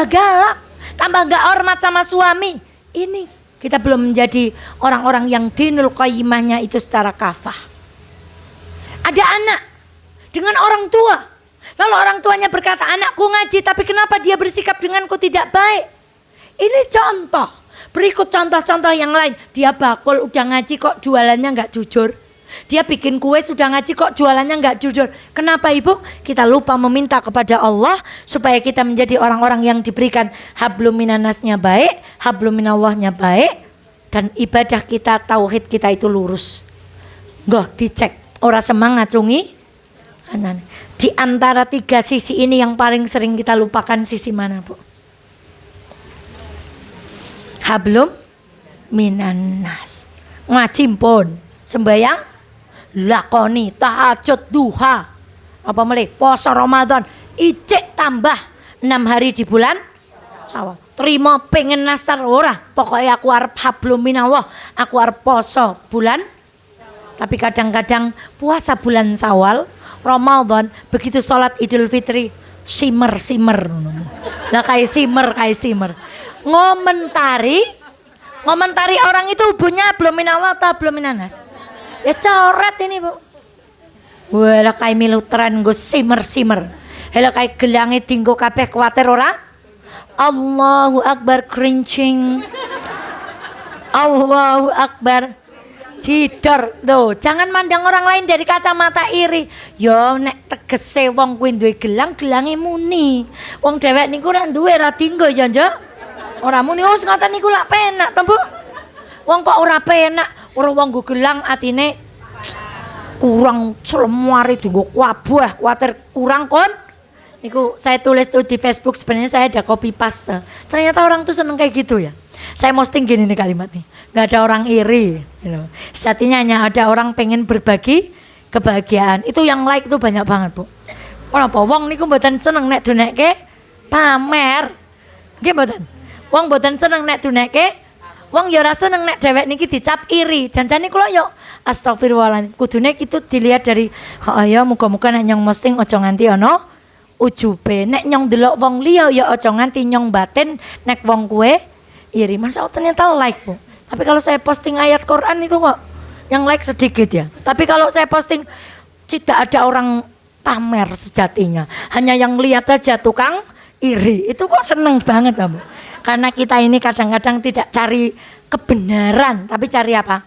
galak, tambah gak hormat sama suami? Ini kita belum menjadi orang-orang yang dinul qayyimahnya itu secara kafah. Ada anak dengan orang tua, lalu orang tuanya berkata, anakku ngaji tapi kenapa dia bersikap denganku tidak baik? Ini contoh. Berikut contoh-contoh yang lain. Dia bakul udah ngaji kok jualannya gak jujur. Dia bikin kue sudah ngaji kok jualannya gak jujur. Kenapa Ibu? Kita lupa meminta kepada Allah supaya kita menjadi orang-orang yang diberikan hablum minannasnya baik, hablum minallahnya baik, dan ibadah kita, tauhid kita itu lurus. Nggak dicek, ora semangat cungi. Di antara tiga sisi ini yang paling sering kita lupakan sisi mana Bu? Hablum minannas. Ngaji pun, sembayang, lakoni, tahajud, duha, apa melih, puasa Ramadan, ijek tambah 6 hari di bulan Syawal. Terima pengen nastar ora, pokoknya aku arep hablum minallah, aku arep poso bulan. Tapi kadang-kadang puasa bulan Syawal, Ramadan, begitu sholat Idul Fitri simmer. Lah kayak simmer. Ngomentari orang itu hubungnya belum minallah atau belum minanas. Ya coret ini Bu. Wah lah kayak milu tren gue simmer. Hela kayak gelange dinggo kabeh kuatir ora? Allahu Akbar cringing. Allahu Akbar. Jidor tuh, jangan mandang orang lain dari kacamata iri. Yo nek tegese wong kuwi duwe gelange muni. Wong dhewek niku ora duwe ra dinggo ya, Njok. Ora muni wis ngoten niku lak penak to, Bu. Wong kok ora penak, ora wong nggo gelang atine kurang celemari dienggo kuabah, kuatir kurang kon. Niku saya tulis tuh di Facebook, sebenarnya saya ada copy paste. Ternyata orang tuh seneng kayak gitu ya. Saya posting gini nih kalimat nih, nggak ada orang iri, satunya hanya ada orang pengen berbagi kebahagiaan. Itu yang like itu banyak banget Bu. Kenapa? Wong niku mboten seneng nek dunekke pamer, nggih mboten. Wong mboten seneng nek dunekke, wong ya ora seneng nek dhewek niki dicap iri. Janjane kula yo astagfirullahaladzim. Kudune itu dilihat dari ya muga-muga nek nyong posting aja nganti ana ujube. Nek nyong delok wong liya ya aja nganti nyong batin nek wong kuwe iri. Masa ternyata like Bu. Tapi kalau saya posting ayat Quran itu kok yang like sedikit ya. Tapi kalau saya posting tidak ada orang pamer sejatinya. Hanya yang lihat saja tukang iri. Itu kok seneng banget Bu. Karena kita ini kadang-kadang tidak cari kebenaran, tapi cari apa?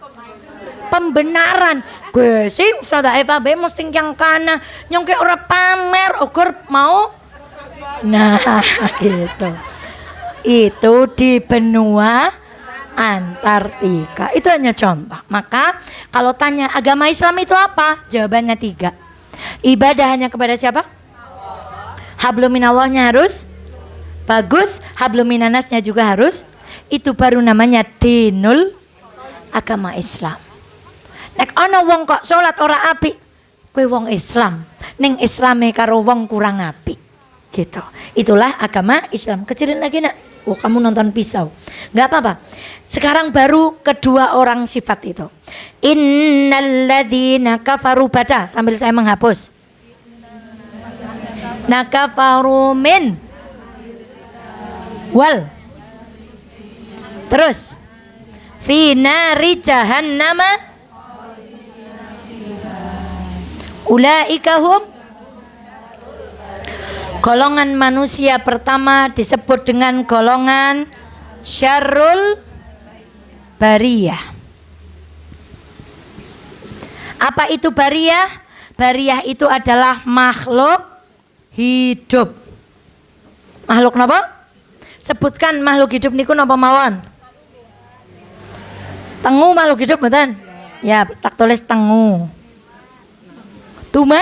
Pembenaran. Gue sih Ustazah Eva be posting yang kana nyong ke ora pamer ukur mau. Nah, gitu. Itu di benua Antartika. Itu hanya contoh. Maka kalau tanya agama Islam itu apa? Jawabannya 3. Ibadah hanya kepada siapa? Hablum minallahnya harus bagus, hablum minannasnya juga harus. Itu baru namanya dinul agama Islam. Nek ana wong kok salat ora apik, kowe wong Islam. Ning Islame karo wong kurang apik. Gitu. Itulah agama Islam. Kecilin lagi nak. Oh kamu nonton pisau. Enggak apa-apa. Sekarang baru kedua orang sifat itu. Innalladzina kafaru, baca sambil saya menghapus. Nakafaru min wal. Terus. Fi nari jahannama ulaika hum. Golongan manusia pertama disebut dengan golongan syarrul bariyah. Apa itu bariyah? Bariyah itu adalah makhluk hidup. Makhluk apa? Sebutkan makhluk hidup niku napa mawon? Tengu makhluk hidup mboten? Ya, tak tulis tengu. Tuma?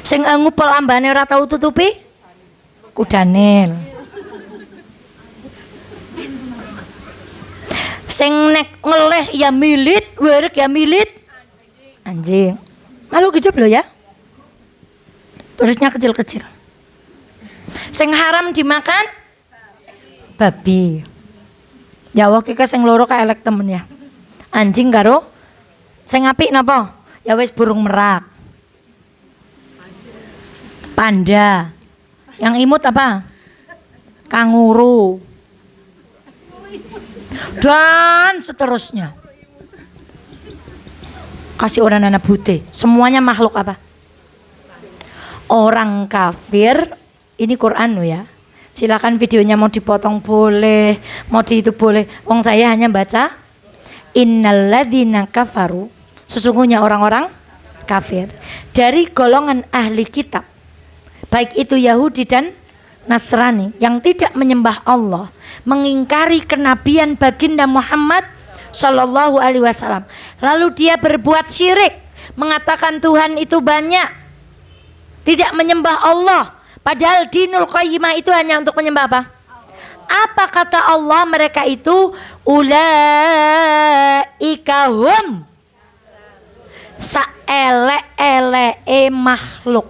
Sing ngupel ambane ora tau tutupi? Kudanil. Sing nek ngeleh ya milit, werek ya milit. Anjing. Makhluk hidup loh ya. Tulisnya kecil-kecil. Sing haram dimakan babi. Ya wae iki sing loro kaelek temen ya. Anjing karo sing apik napa? Ya wis burung merak. Panda. Yang imut apa? Kanguru. Dan seterusnya. Kasih orang anak putih. Semuanya makhluk apa? Orang kafir. Ini Quran loh ya. Silakan videonya mau dipotong boleh, mau di itu boleh. Wong saya hanya baca innalladzina kafaru. Sesungguhnya orang-orang kafir dari golongan ahli kitab, baik itu Yahudi dan Nasrani, yang tidak menyembah Allah, mengingkari kenabian baginda Muhammad Sallallahu Alaihi Wasallam. Lalu dia berbuat syirik, mengatakan Tuhan itu banyak, tidak menyembah Allah. Padahal dinul qayyimah itu hanya untuk menyembah apa? Apa kata Allah mereka itu? Ulaika hum saelek-eleke makhluk.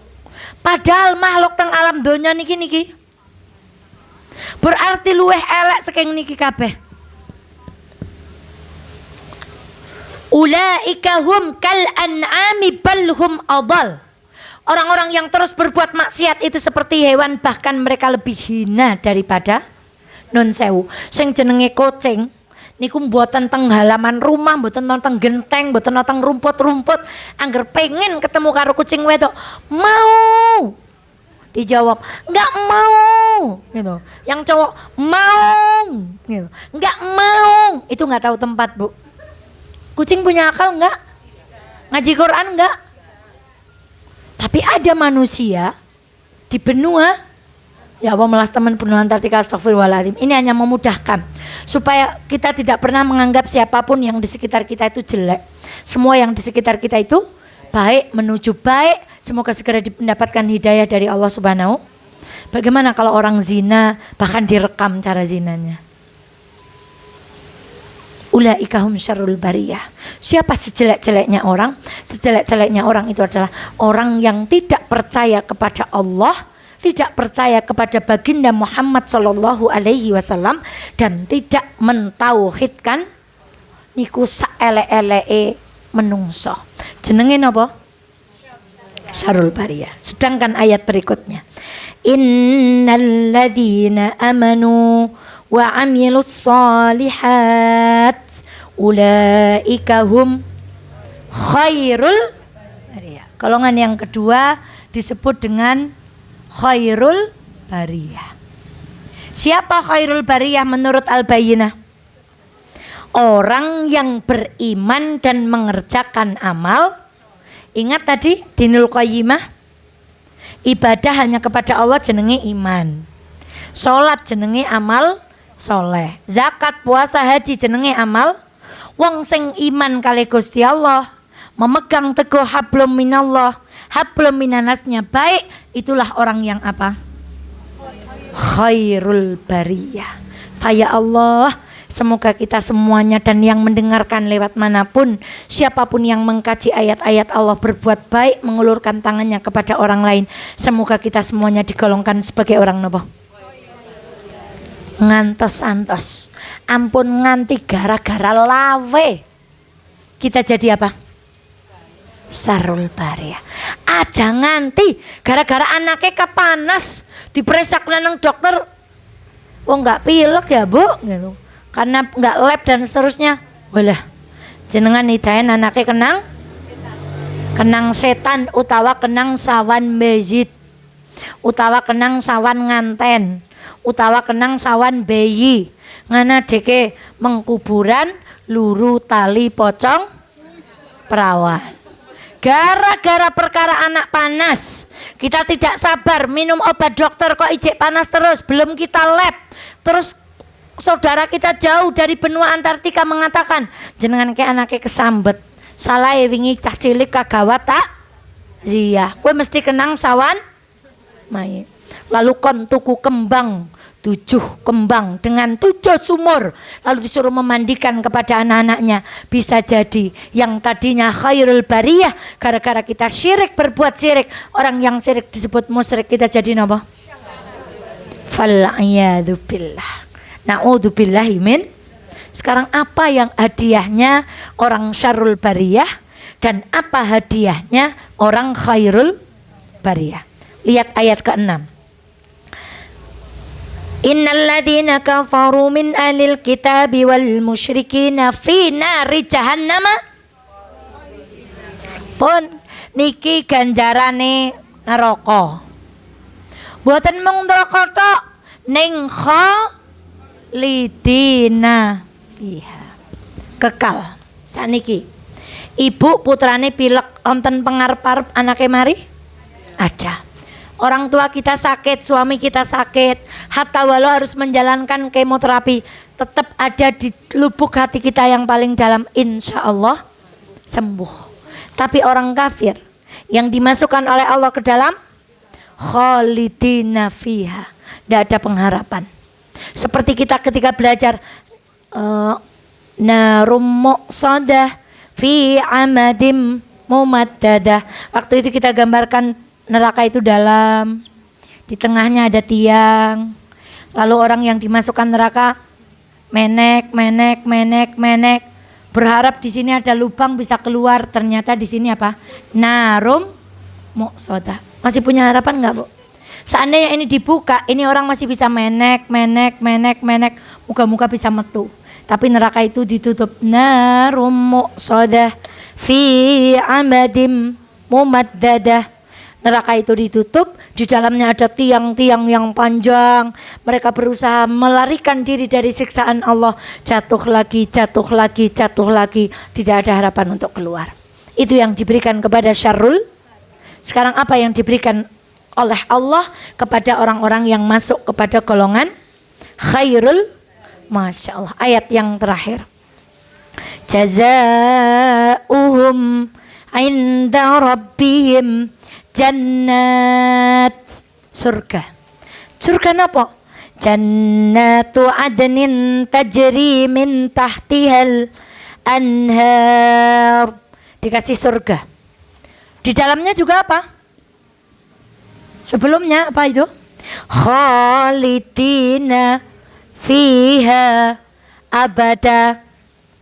Padahal makhluk teng alam donya niki berarti luweh elek saking niki kabeh. Ulaika hum kal an'ami bal hum adall. Orang-orang yang terus berbuat maksiat itu seperti hewan, bahkan mereka lebih hina daripada nun sewu. Sing jenenge kucing niku mboten teng halaman rumah, mboten teng genteng, mboten teng rumput-rumput. Angger pengen ketemu karo kucing wedok, mau dijawab enggak mau gitu. Yang cowok mau gitu. Enggak mau, itu enggak tahu tempat, Bu. Kucing punya akal enggak? Ngaji Quran enggak? Tapi ada manusia di benua, ya Allah melas teman benua Antartika, astagfirullahaladzim. Ini hanya memudahkan supaya kita tidak pernah menganggap siapapun yang di sekitar kita itu jelek. Semua yang di sekitar kita itu baik, menuju baik. Semoga segera mendapatkan hidayah dari Allah Subhanahu. Bagaimana kalau orang zina, bahkan direkam cara zinanya? Ulaika hum syarrul bariyah. Siapa sejelek-jeleknya orang? Sejelek-jeleknya orang itu adalah orang yang tidak percaya kepada Allah, tidak percaya kepada baginda Muhammad Sallallahu Alaihi Wasallam, dan tidak mentauhidkan niku saelek-eleke menungso. Jenenge napa? Syarrul bariyah. Sedangkan ayat berikutnya, innalladzina amanu wa amilus solihat ulaika hum khairul bariyah. Golongan yang kedua disebut dengan khairul bariyah. Siapa khairul bariyah menurut Al-Bayyinah? Orang yang beriman dan mengerjakan amal. Ingat tadi dinul qayyimah, ibadah hanya kepada Allah jenenge iman, salat jenenge amal soleh, zakat, puasa, haji jenenge amal. Wong sing iman kali Gusti Allah, memegang teguh hablum minallah, hablum minanasnya baik, itulah orang yang apa? Khairul bariyah. Faya Allah, semoga kita semuanya dan yang mendengarkan lewat manapun, siapapun yang mengkaji ayat-ayat Allah berbuat baik, mengulurkan tangannya kepada orang lain, semoga kita semuanya digolongkan sebagai orang nopo? Ngantos-antos, ampun nganti gara-gara lawe kita jadi apa? Sarul bariyah. Aja nganti gara-gara anaknya kepanas dipresak nang dokter, oh nggak pilek ya Bu gitu, karena nggak lab dan seterusnya. Walah, jenengan hidayen anaknya kenang setan, utawa kenang sawan mejid, utawa kenang sawan nganten, utawa kenang sawan bayi, ngana deke mengkuburan luru tali pocong perawan. Gara-gara perkara anak panas Kita tidak sabar minum obat dokter kok ijek panas terus, belum kita lab. Terus saudara kita jauh dari benua Antartika mengatakan, jenengan ke anaknya kesambet. Salah wingi cah cilik kagawat tak? Iya, kowe mesti kenang sawan mayit. Lalu kon tuku kembang 7 kembang dengan 7 sumur, lalu disuruh memandikan kepada anak-anaknya. Bisa jadi yang tadinya khairul bariyah, gara-gara kita syirik, berbuat syirik, orang yang syirik disebut musyrik, kita jadi apa? Fal'iyadu billah, na'udzubillahi min. Sekarang apa yang hadiahnya orang syarrul bariyah dan apa hadiahnya orang khairul bariyah? Lihat ayat ke-6. Innal ladzina kafaru min ahlil kitabi wal musyrikina fi nari jahannama. Pun niki ganjarane neraka. Mboten mung neraka tok, ning khalidina fiha. Kekal. Saniki. Ibu putrane pilek wonten pengarep-arep anake mari? Ada. Orang tua kita sakit, suami kita sakit, hatta walau harus menjalankan kemoterapi, tetap ada di lubuk hati kita yang paling dalam, insya Allah sembuh. Tapi orang kafir yang dimasukkan oleh Allah ke dalam khalidina fiha, tidak ada pengharapan. Seperti kita ketika belajar narum muqsadah fi amadim mumaddadah. Waktu itu kita gambarkan neraka itu dalam, di tengahnya ada tiang. Lalu orang yang dimasukkan neraka menek, berharap di sini ada lubang bisa keluar. Ternyata di sini apa? Narum muqsadah. Masih punya harapan nggak, Bu? Seandainya ini dibuka, ini orang masih bisa menek, muka-muka bisa metu. Tapi neraka itu ditutup, narum muqsadah fi amadim mumaddadah. Neraka itu ditutup, di dalamnya ada tiang-tiang yang panjang. Mereka berusaha melarikan diri dari siksaan Allah. Jatuh lagi. Tidak ada harapan untuk keluar. Itu yang diberikan kepada syarrul. Sekarang apa yang diberikan oleh Allah kepada orang-orang yang masuk kepada golongan khairul. Masya Allah. Ayat yang terakhir. Jazaa'uhum inda rabbihim jannat, surga. Surga apa? Jannatu adnin tajri min tahtihal anhar. Dikasih surga. Di dalamnya juga apa? Sebelumnya apa itu? Khalidina fiha abada,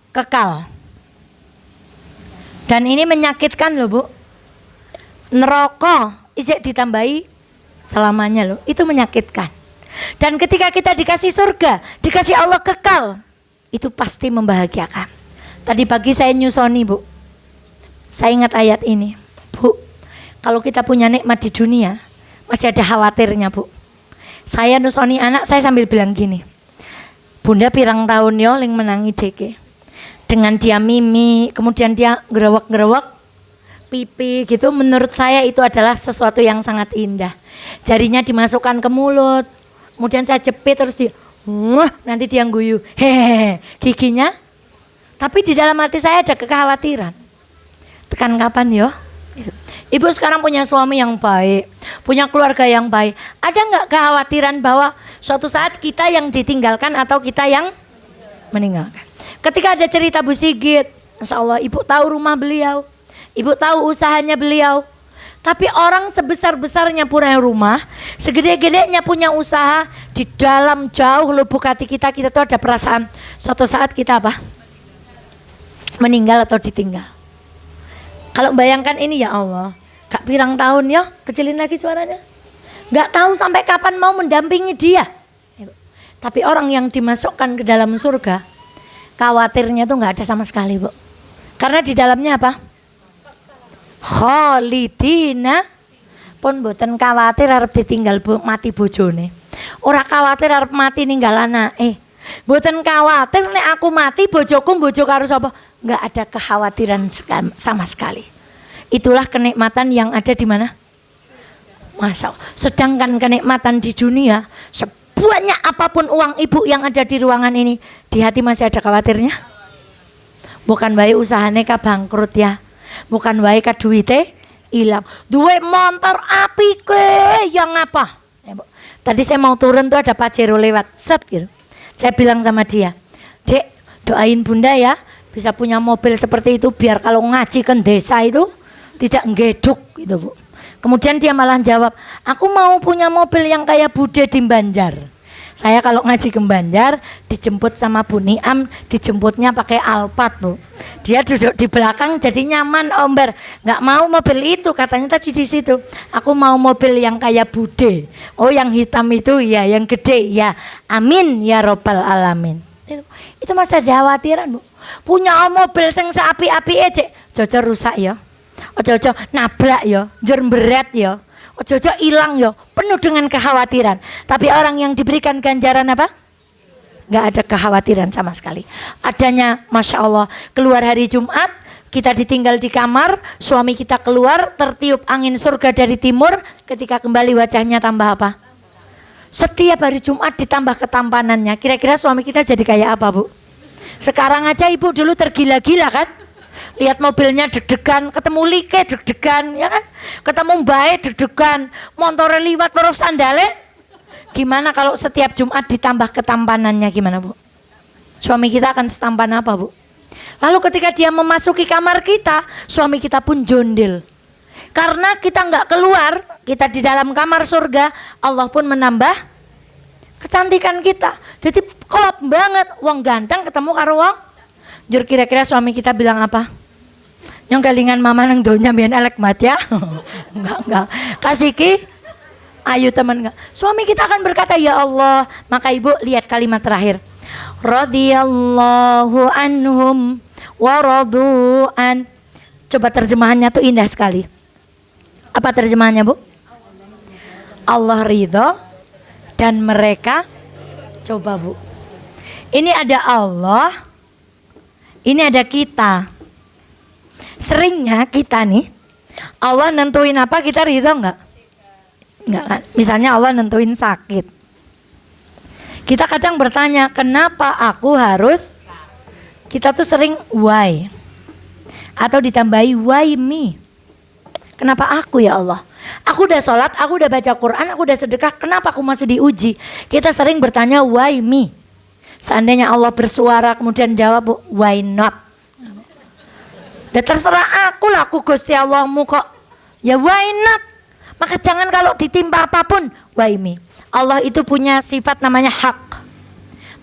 kekal. Dan ini menyakitkan loh, Bu. Neraka isek ditambahi selamanya loh, itu menyakitkan. Dan ketika kita dikasih surga, dikasih Allah kekal, itu pasti membahagiakan. Tadi pagi saya nyusoni, Bu, saya ingat ayat ini. Bu, kalau kita punya nikmat di dunia, masih ada khawatirnya, Bu. Saya nusoni anak, saya sambil bilang gini, Bunda pirang tahun yo ling menangi DK. Dengan dia mimi, kemudian dia gerewek-gerewek pipi gitu, menurut saya itu adalah sesuatu yang sangat indah. Jarinya dimasukkan ke mulut, kemudian saya jepit terus nanti dia guyu, hehehe, giginya. Tapi di dalam hati saya ada kekhawatiran. Tekan kapan yo? Ibu sekarang punya suami yang baik, punya keluarga yang baik. Ada nggak kekhawatiran bahwa suatu saat kita yang ditinggalkan atau kita yang meninggalkan? Ketika ada cerita Bu Sigit, Masya Allah, ibu tahu rumah beliau, ibu tahu usahanya beliau. Tapi orang sebesar-besarnya punya rumah, segede-gedenya punya usaha, di dalam jauh lubuk hati kita tuh ada perasaan suatu saat kita apa? Meninggal atau ditinggal. Kalau bayangkan ini, ya Allah, gak pirang tahun ya, kecilin lagi suaranya. Gak tahu sampai kapan mau mendampingi dia. Tapi orang yang dimasukkan ke dalam surga, khawatirnya tuh gak ada sama sekali, Bu. Karena di dalamnya apa? Khalidina, pun boten khawatir arep ditinggal mati bojone. Ora khawatir arep mati ninggal anake. Boten khawatir nek aku mati bojoku bojo karo sapa. Enggak ada kekhawatiran sama sekali. Itulah kenikmatan yang ada di mana? Masya Allah. Sedangkan kenikmatan di dunia, sebanyak apapun uang ibu yang ada di ruangan ini, di hati masih ada khawatirnya. Bukan wae usahane ka bangkrut ya. Bukan wae ka duite hilang. Duwe motor apike yang apa? Tadi saya mau turun tuh ada Pajero lewat, set gitu. Saya bilang sama dia, "Dek, doain Bunda ya, bisa punya mobil seperti itu biar kalau ngaji ke desa itu tidak nggeduk gitu, Bu." Kemudian dia malah jawab, "Aku mau punya mobil yang kayak Bude di Banjar." Saya kalau ngaji ke Banjar dijemput sama Bu Niam, dijemputnya pakai Alphard, Bu. Dia duduk di belakang jadi nyaman, Omber. Nggak mau mobil itu, katanya tadi di situ. Aku mau mobil yang kayak Bude. Oh, yang hitam itu ya, yang gede ya. Amin ya robbal alamin. Itu masih ada khawatiran, Bu. Punya mobil sing seapi-api aja, jojo rusak ya. Ojo-ojo nabrak ya, njur berat ya. Ojo-ojo hilang ya, penuh dengan kekhawatiran. Tapi orang yang diberikan ganjaran apa? Nggak ada kekhawatiran sama sekali. Adanya, Masya Allah, keluar hari Jumat, kita ditinggal di kamar, suami kita keluar, tertiup angin surga dari timur, ketika kembali wajahnya tambah apa? Setiap hari Jumat ditambah ketampanannya. Kira-kira suami kita jadi kayak apa, Bu? Sekarang aja ibu dulu tergila-gila kan? Lihat mobilnya deg-degan, ketemu like deg-degan, ya kan? Ketemu baik deg-degan, montore liwat terus sandale. Gimana kalau setiap Jumat ditambah ketampanannya, gimana, Bu? Suami kita akan setampan apa, Bu? Lalu ketika dia memasuki kamar kita, suami kita pun jondel. Karena kita nggak keluar, kita di dalam kamar surga, Allah pun menambah kecantikan kita. Jadi klop banget, wong ganteng ketemu karo wong. Jur kira-kira suami kita bilang apa? Yang kelingan mama nang donya biyen elek banget ya. Enggak. Kasih ki ayo teman enggak. Suami kita akan berkata, "Ya Allah." Maka ibu lihat kalimat terakhir. Radhiyallahu anhum wa radu'an. Coba terjemahannya tuh indah sekali. Apa terjemahannya, Bu? Allah ridho dan mereka, coba, Bu. Ini ada Allah, ini ada kita. Seringnya kita nih, Allah nentuin apa kita ridho enggak? Enggak kan? Misalnya Allah nentuin sakit. Kita kadang bertanya, kenapa aku harus? Kita tuh sering why? Atau ditambahi why me? Kenapa aku ya Allah? Aku udah sholat, aku udah baca Quran, aku udah sedekah, kenapa aku masih diuji? Kita sering bertanya why me? Seandainya Allah bersuara kemudian jawab why not? Dan terserah aku lah, aku Gusti Allahmu kok. Ya why not? Maka jangan kalau ditimpa apapun why me? Allah itu punya sifat namanya hak.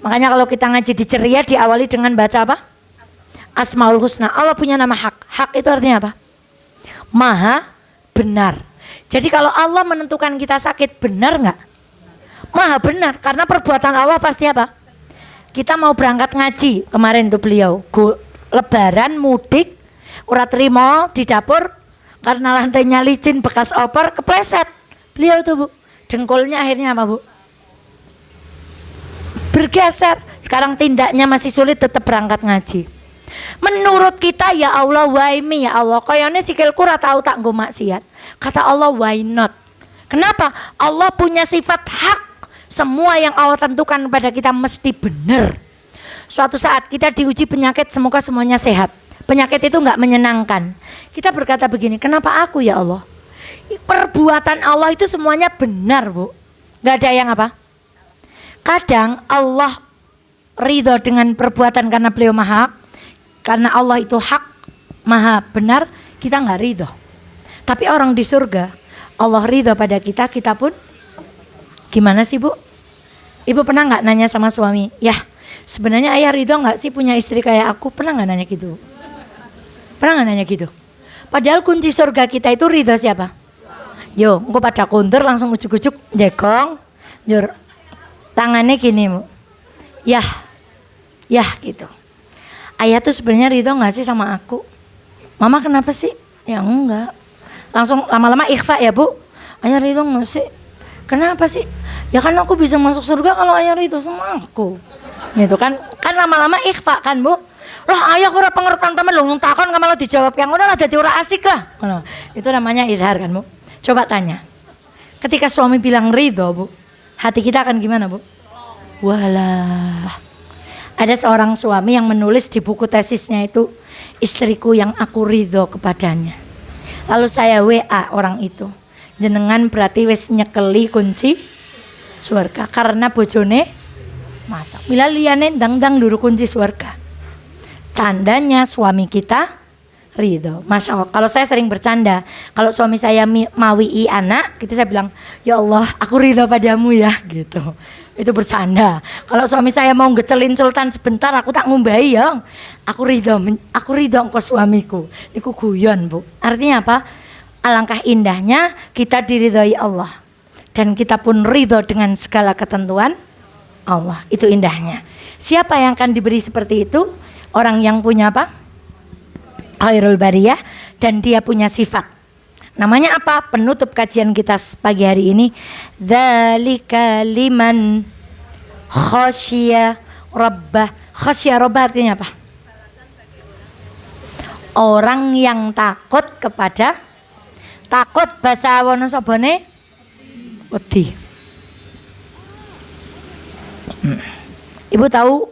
Makanya kalau kita ngaji di ceria diawali dengan baca apa? Asmaul Husna. Allah punya nama hak. Hak itu artinya apa? Maha benar. Jadi kalau Allah menentukan kita sakit, benar nggak? Maha benar. Karena perbuatan Allah pasti apa? Kita mau berangkat ngaji kemarin tuh beliau lebaran mudik, ora terima di dapur karena lantainya licin bekas opor kepleset. Beliau tuh, Bu, dengkulnya akhirnya apa, Bu? Bergeser. Sekarang tindaknya masih sulit, tetap berangkat ngaji. Menurut kita ya Allah why me ya Allah, kayaknya sikilku ora tahu tak nggo maksiat. Kata Allah why not? Kenapa? Allah punya sifat hak. Semua yang Allah tentukan kepada kita mesti benar. Suatu saat kita diuji penyakit, semoga semuanya sehat. Penyakit itu nggak menyenangkan. Kita berkata begini, kenapa aku ya Allah? Perbuatan Allah itu semuanya benar, Bu. Nggak ada yang apa? Kadang Allah ridho dengan perbuatan karena beliau maha hak. Karena Allah itu hak, maha benar, kita nggak ridho. Tapi orang di surga, Allah ridho pada kita, kita pun gimana sih, Bu? Ibu pernah nggak nanya sama suami, ya sebenarnya ayah ridho nggak sih punya istri kayak aku? Pernah nggak nanya gitu? Pernah nggak nanya gitu? Padahal kunci surga kita itu ridho siapa? Yo, engkau pada kundur langsung ujuk-ujuk jegong, jur tangannya gini, Bu. Ya gitu. Ayah tuh sebenarnya ridho nggak sih sama aku? Mama kenapa sih? Ya enggak. Langsung lama-lama ikhfa ya, Bu. Ayah ridho nggak sih? Kenapa sih? Ya kan aku bisa masuk surga kalau ayah ridho sama aku. Gitu kan? Kan lama-lama ikhfa kan, Bu. Lah ayah ora pengertian temen lu takon malah dijawab yang udah lah jadi ora asik lah. Itu namanya izhar kan, Bu. Coba tanya. Ketika suami bilang ridho, Bu, hati kita akan gimana, Bu? Walah. Ada seorang suami yang menulis di buku tesisnya itu, istriku yang aku ridho kepadanya. Lalu saya WA orang itu, jenengan berarti wis nyekeli kunci surga karena bojone masak. Bila liyane ndang-ndang dulu kunci surga. Candanya suami kita ridho. Masya Allah. Kalau saya sering bercanda, kalau suami saya mawi'i anak, gitu saya bilang, ya Allah, aku ridho padamu ya, gitu. Itu bercanda. Kalau suami saya mau ngecelin sultan sebentar, aku tak ngumbahi ya. Aku ridho engkau suamiku. Iku guyon, Bu. Artinya apa? Alangkah indahnya kita diridhoi Allah. Dan kita pun ridho dengan segala ketentuan Allah. Itu indahnya. Siapa yang akan diberi seperti itu? Orang yang punya apa? Khairul bariyah, dan dia punya sifat. Namanya apa? Penutup kajian kita pagi hari ini. Dzalika liman khasya rabbah. Khasya rabbah artinya apa? Orang yang takut kepada, takut bahasa Wonosobone wedi. Ibu tahu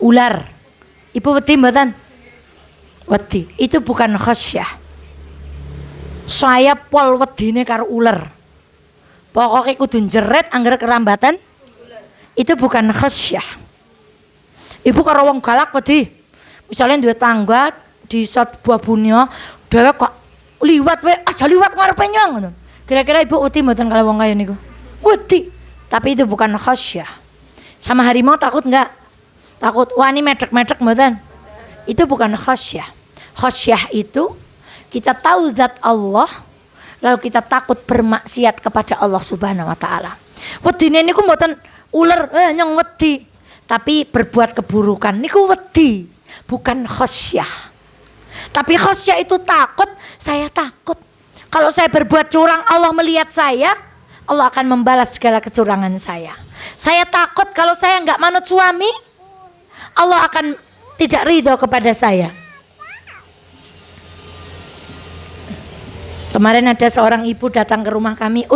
ular. Ibu wedi mboten? Wedi. Itu bukan khasyah. Saya pol wedine karo ular. Pokoknya kudu jeret angger kerambatan. Itu bukan khasyah. Ibu karo wong galak wedi. Misalnya duwe tangga di buah bunia, dhewek kok liwat we aja liwat ngarepe nyong ngono. Kira-kira ibu wedi mboten kalau wong kaya niku? Wedi. Tapi itu bukan khasyah. Sama harimau takut enggak? Takut wani medek-medek mboten? Itu bukan khasyah. Khasyah itu kita tahu zat Allah, lalu kita takut bermaksiat kepada Allah Subhanahu wa taala. Wedine niku mboten ular nyong wedi, tapi berbuat keburukan niku wedi, bukan khasyah. Tapi khasyah itu takut, saya takut. Kalau saya berbuat curang, Allah melihat saya, Allah akan membalas segala kecurangan saya. Saya takut kalau saya enggak manut suami, Allah akan tidak ridho kepada saya. Kemarin ada seorang ibu datang ke rumah kami,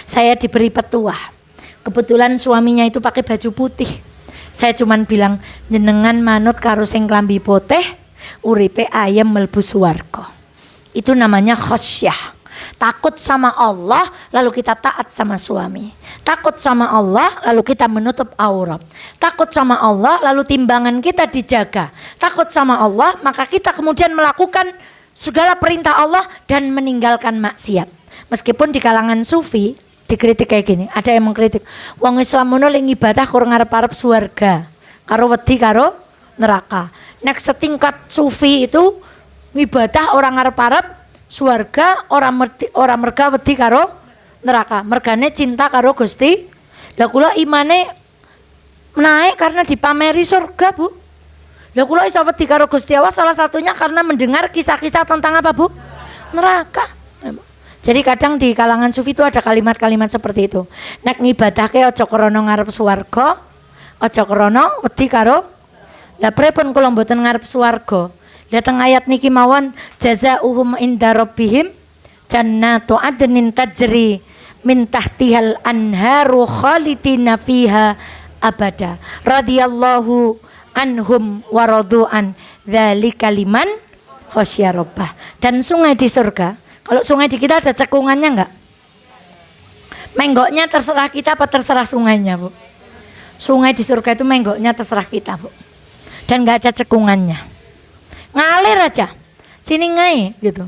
saya diberi petuah. Kebetulan suaminya itu pakai baju putih. Saya cuman bilang, jenengan manut karo sing klambi putih, uripe ayem mlebu swarga. Itu namanya khasyah. Takut sama Allah, lalu kita taat sama suami. Takut sama Allah, lalu kita menutup aurat. Takut sama Allah, lalu timbangan kita dijaga. Takut sama Allah, maka kita kemudian melakukan segala perintah Allah dan meninggalkan maksiat. Meskipun di kalangan sufi dikritik kayak gini, ada yang mengkritik, wong Islam mono ling ibadah kurang ngarep-arep swarga, karo wedi karo neraka. Nek setingkat sufi itu ibadah orang ngarep-arep swarga, orang merga wedi karo neraka. Mergane cinta karo Gusti. Lah kula imane naik karena dipameri surga, Bu. Lah kula iso wedi karo Gusti Allah salah satunya karena mendengar kisah-kisah tentang apa, Bu? Neraka. Jadi kadang di kalangan sufi itu ada kalimat-kalimat seperti itu. Nek ngibadahke aja krana ngarep swarga, aja krana wedi karo. Lah pripun kula mboten ngarep swarga? Datang ayat niki mawon, jazaohum inda rabbihim jannatu adnin tajri min tahtihal anharu khalidina fiha abada radhiyallahu anhum wa radu'an dzalika liman khasya rabbah. Dan sungai di surga, kalau sungai di kita ada cekungannya enggak? Menggoknya terserah kita apa terserah sungainya, Bu? Sungai di surga itu menggoknya terserah kita, Bu. Dan enggak ada cekungannya. Ngalir aja, sini ngai gitu.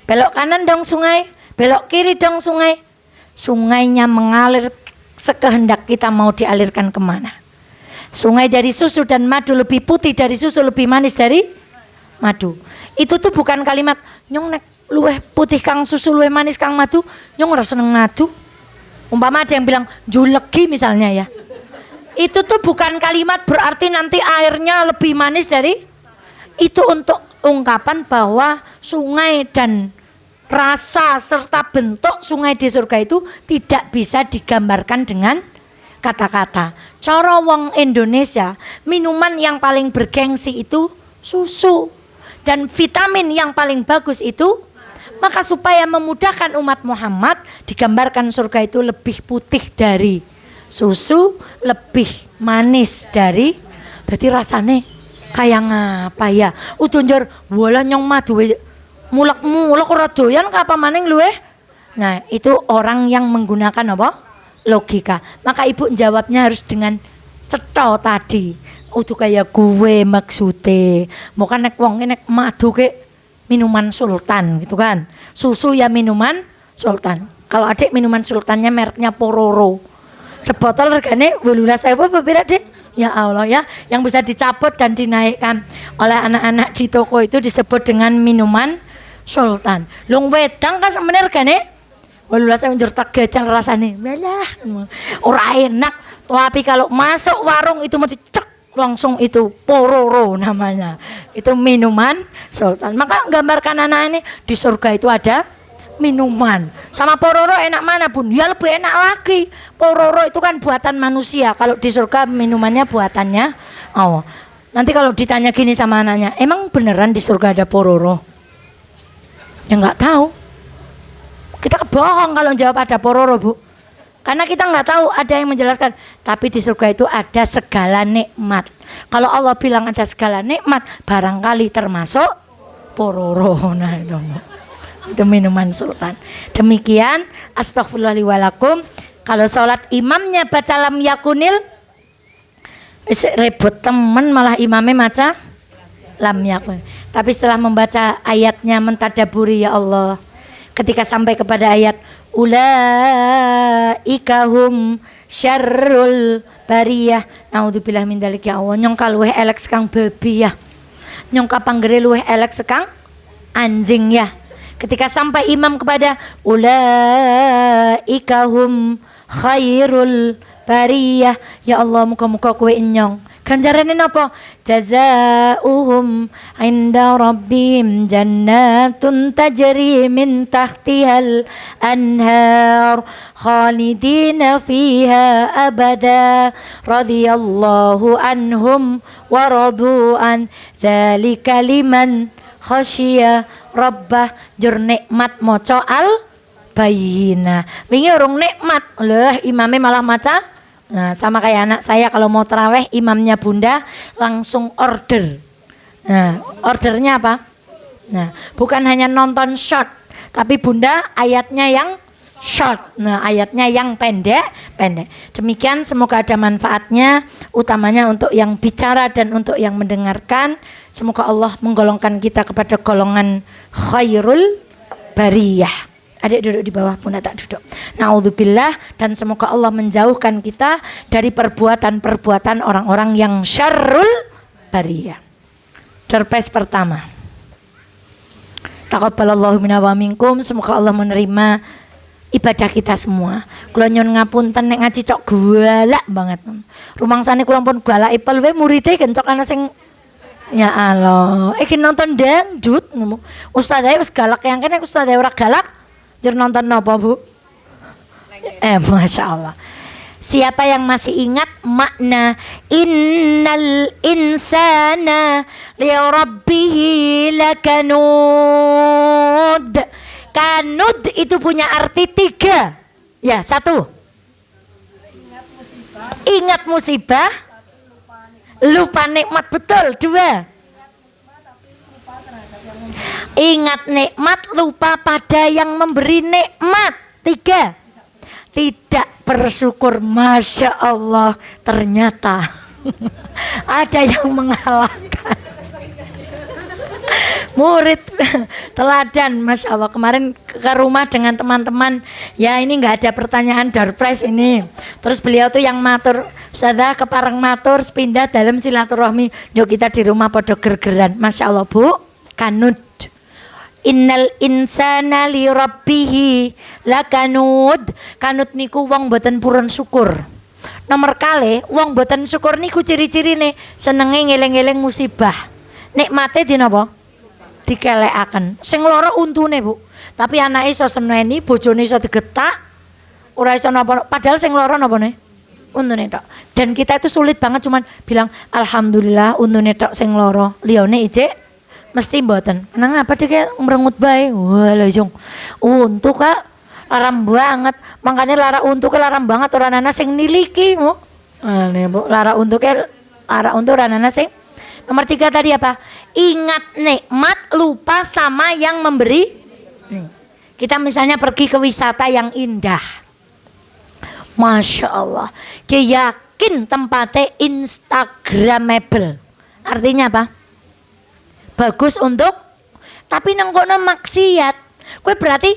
Belok kanan dong sungai, belok kiri dong sungai. Sungainya mengalir sekehendak kita mau dialirkan kemana. Sungai dari susu dan madu lebih putih dari susu, lebih manis dari madu. Itu tuh bukan kalimat nyong nek luweh putih kang susu, luweh manis kang madu, nyong ora seneng madu. Umpama ada yang bilang julegi misalnya ya. Itu tuh bukan kalimat berarti nanti airnya lebih manis dari. Itu untuk ungkapan bahwa sungai dan rasa serta bentuk sungai di surga itu tidak bisa digambarkan dengan kata-kata. Cara wong Indonesia, minuman yang paling bergengsi itu susu. Dan vitamin yang paling bagus itu Maka supaya memudahkan umat Muhammad, digambarkan surga itu lebih putih dari susu, lebih manis dari, jadi rasane kayak ngapa ya? Utunjur wala nyong madu mulek-mulek ora doyan apa maning luweh. Nah, itu orang yang menggunakan apa? Logika. Maka ibu jawabnya harus dengan cetha tadi. Udah kayak gue maksudnya. Mau kan nek wong nek madu ke minuman sultan gitu kan. Susu ya minuman sultan. Kalau adik minuman sultannya mereknya Pororo. Sebotol regane 18.000 apa pira, Dik? Ya Allah ya, yang bisa dicabut dan dinaikkan oleh anak-anak di toko itu disebut dengan minuman sultan. Lung wedang kan sebenarnya regane 18.000 njur tegajal rasane. Melah. Ora enak. Tapi kalau masuk warung itu mesti cek langsung itu Pororo namanya. Itu minuman sultan. Maka gambarkan anak ini di surga itu ada minuman. Sama Pororo enak mana Bun? Ya lebih enak lagi. Pororo itu kan buatan manusia. Kalau di surga minumannya buatannya Allah. Nanti kalau ditanya gini sama anaknya, emang beneran di surga ada Pororo? Ya nggak tahu. Kita bohong kalau jawab ada Pororo, Bu. Karena kita nggak tahu, ada yang menjelaskan. Tapi di surga itu ada segala nikmat. Kalau Allah bilang ada segala nikmat, barangkali termasuk Pororo. Nah itu minuman sultan. Demikian, astaghfirullahaladzim. Kalau sholat imamnya baca lam yakunil, repot temen malah imamnya maca lam yakun. Tapi setelah membaca ayatnya mentadaburi, ya Allah, ketika sampai kepada ayat ulaika hum syarrul bariyah, naudzubillah min dzalik, ya Allah, nyongka luweh elek sekang babi ya, nyongka panggere luweh elek sekang anjing ya. Ketika sampai imam kepada ulaika hum khairul bariyah, ya Allah, muka-muka kowe enyong ganjarane napa? Jazaohum inda rabbihim jannatun tajri min tahtihal anhar khalidina fiha abada radhiyallahu anhum wa radu an dzalika liman khasyiya rabbah. Jur nikmat maca al bayyinah. Wingi urung nikmat lho imame malah maca. Nah, sama kayak anak saya kalau mau taraweh imamnya bunda langsung order. Nah, ordernya apa? Nah, bukan hanya nonton short, tapi bunda ayatnya yang short. Nah, ayatnya yang pendek. Demikian, semoga ada manfaatnya, utamanya untuk yang bicara dan untuk yang mendengarkan. Semoga Allah menggolongkan kita kepada golongan khairul bariyah. Adik duduk di bawah, bunda tak duduk. Naudzubillah, dan semoga Allah menjauhkan kita dari perbuatan-perbuatan orang-orang yang syarrul bariyah. Surprise pertama. Taqabbalallahu minna wa minkum. Semoga Allah menerima ibadah kita semua. Kula nyuwun ngapunten nek ngaji cok galak banget. Rumangsane kula pun galak ipel wae muridé kencok ana sing ya Allah, iki nonton dangdut ngono. Ustazah wis galak yang kene ustazah ora galak. Jur nonton apa, Bu? Masya Allah. Siapa yang masih ingat makna innal insana li rabbihi lakanud. Kanud itu punya arti 3. Ya, 1. Ingat musibah. Lupa nikmat, betul. 2. Ingat nikmat, lupa pada yang memberi nikmat. 3. Tidak bersyukur. Masya Allah, ternyata ada yang mengalahkan. Murid teladan, Masya Allah. Kemarin ke rumah dengan teman-teman, ya ini nggak ada pertanyaan doorprize ini. Terus beliau tuh yang matur, Ustazah kepareng matur sepindah dalam silaturahmi. Yuk kita di rumah podo gergeran. Masya Allah, Bu. Kanud. Innal insana li rabbihi lakanud. Kanut niku wong boten purun syukur. Nomor kali wong boten syukur niku ciri-cirine senenge ngeleng-eleng musibah. Nikmate di napa? Dikelekaken. Sing lara untune, Bu. Tapi anake iso seneni, bojone iso digetak, ora iso napa. Padahal sing lara napane? Untune tok. Dan kita itu sulit banget cuman bilang alhamdulillah untune tok sing lara. Liyane ijek Mesti mboten. Nang apa dek merengut bae. Wah lha jong. Untuk Kak larang banget. Makanya lara untuke larang banget orang ana sing niliki. Bu, lara untuke lara untuk orang ana sing. Nomor 3 tadi apa? Ingat nikmat, lupa sama yang memberi. Nih. Kita misalnya pergi ke wisata yang indah. Masya Allah. Yakin tempatnya instagramable. Artinya apa? Bagus untuk, tapi nang kono maksiat. Kue berarti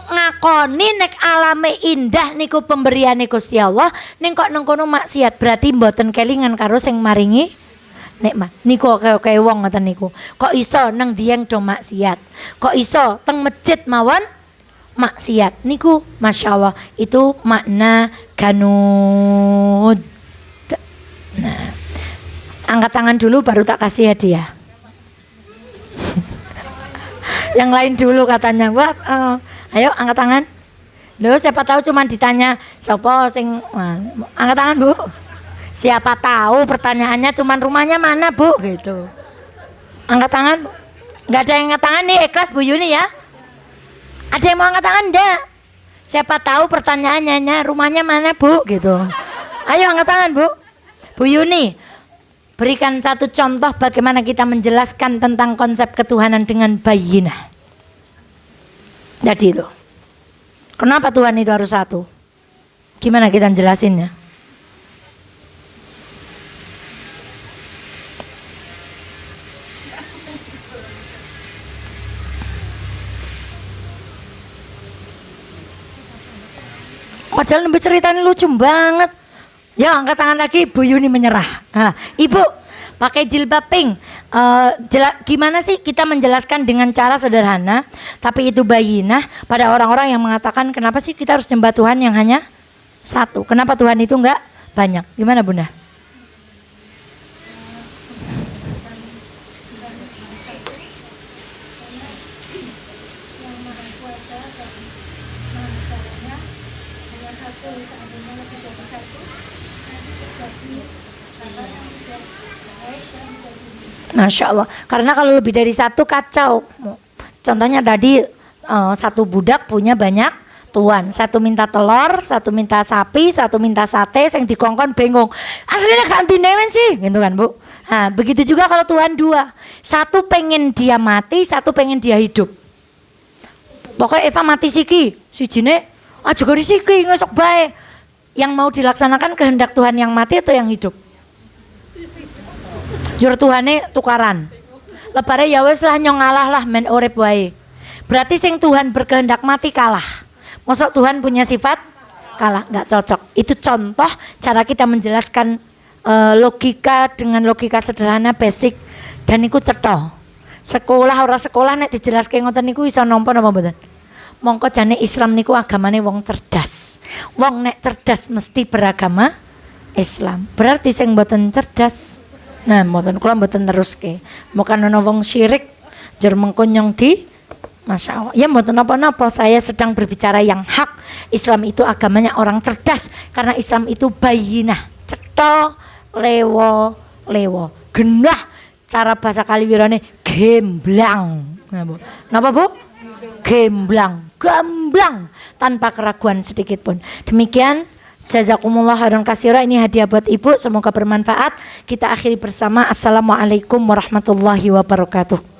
ngakoni nek alame indah niku pemberiane Gusti Allah, ning kok nang kono maksiat. Berarti mboten kelingan karo sing maringi nikmat. Niku kaya wong ngoten niku. Kok iso nang dieng do maksiat? Kok iso teng masjid mawon maksiat? Niku Masya Allah itu makna ganud. Nah, angkat tangan dulu baru tak kasih hadiah. Yang lain dulu katanya. Wah, ayo angkat tangan. Loh, siapa tahu cuma ditanya siapa sing angkat tangan Bu. Siapa tahu pertanyaannya cuma rumahnya mana Bu gitu. Angkat tangan. Enggak ada yang angkat tangan nih, ikhlas Bu Yuni ya. Ada yang mau angkat tangan enggak? Siapa tahu pertanyaannya rumahnya mana Bu gitu. Ayo angkat tangan Bu. Bu Yuni, berikan satu contoh bagaimana kita menjelaskan tentang konsep ketuhanan dengan bayinah. Jadi itu. Kenapa Tuhan itu harus satu? Gimana kita jelasinnya? Padahal lebih ceritanya lucu banget. Ya angkat tangan lagi, Bu Yuni menyerah. Nah, Ibu pakai jilbab pink. Gimana sih kita menjelaskan dengan cara sederhana, tapi itu bayinah pada orang-orang yang mengatakan kenapa sih kita harus nyembah Tuhan yang hanya satu? Kenapa Tuhan itu enggak banyak? Gimana Bunda? Masya Allah. Karena kalau lebih dari satu kacau. Contohnya tadi satu budak punya banyak tuan. Satu minta telur, satu minta sapi, satu minta sate, yang dikongkon bingung. Aslinya ganti newen sih, gitu kan Bu. Nah, begitu juga kalau Tuhan dua. Satu pengen dia mati, satu pengen dia hidup. Pokoknya Eva mati siki, si Jine aja gori siki ngesok bae. Yang mau dilaksanakan kehendak Tuhan yang mati atau yang hidup? Jur Tuhane tukaran. Lepare ya wis lah nyong ngalah lah men urip wae. Berarti sing Tuhan berkehendak mati kalah. Mosok Tuhan punya sifat kalah, enggak cocok. Itu contoh cara kita menjelaskan logika dengan logika sederhana basic dan iku cetha. Sekolah ora sekolah nek dijelaske ngoten niku iso nampa napa mboten? Mongko jane Islam niku agamane wong cerdas. Wong nek cerdas mesti beragama Islam. Berarti sing mboten cerdas nah, mboten kula mboten neruske. Moga ana wong syirik jur mengko nyong di Masya Allah. Ya mboten napa-napa, saya sedang berbicara yang hak. Islam itu agamanya orang cerdas karena Islam itu bayinah, cetha, lewo, genah. Cara bahasa Kaliwirane gemblang. Napa Bu? Gemblang, gamblang tanpa keraguan sedikit pun. Demikian. Jazakumullah khairan katsira, ini hadiah buat Ibu, semoga bermanfaat. Kita akhiri bersama. Assalamualaikum warahmatullahi wabarakatuh.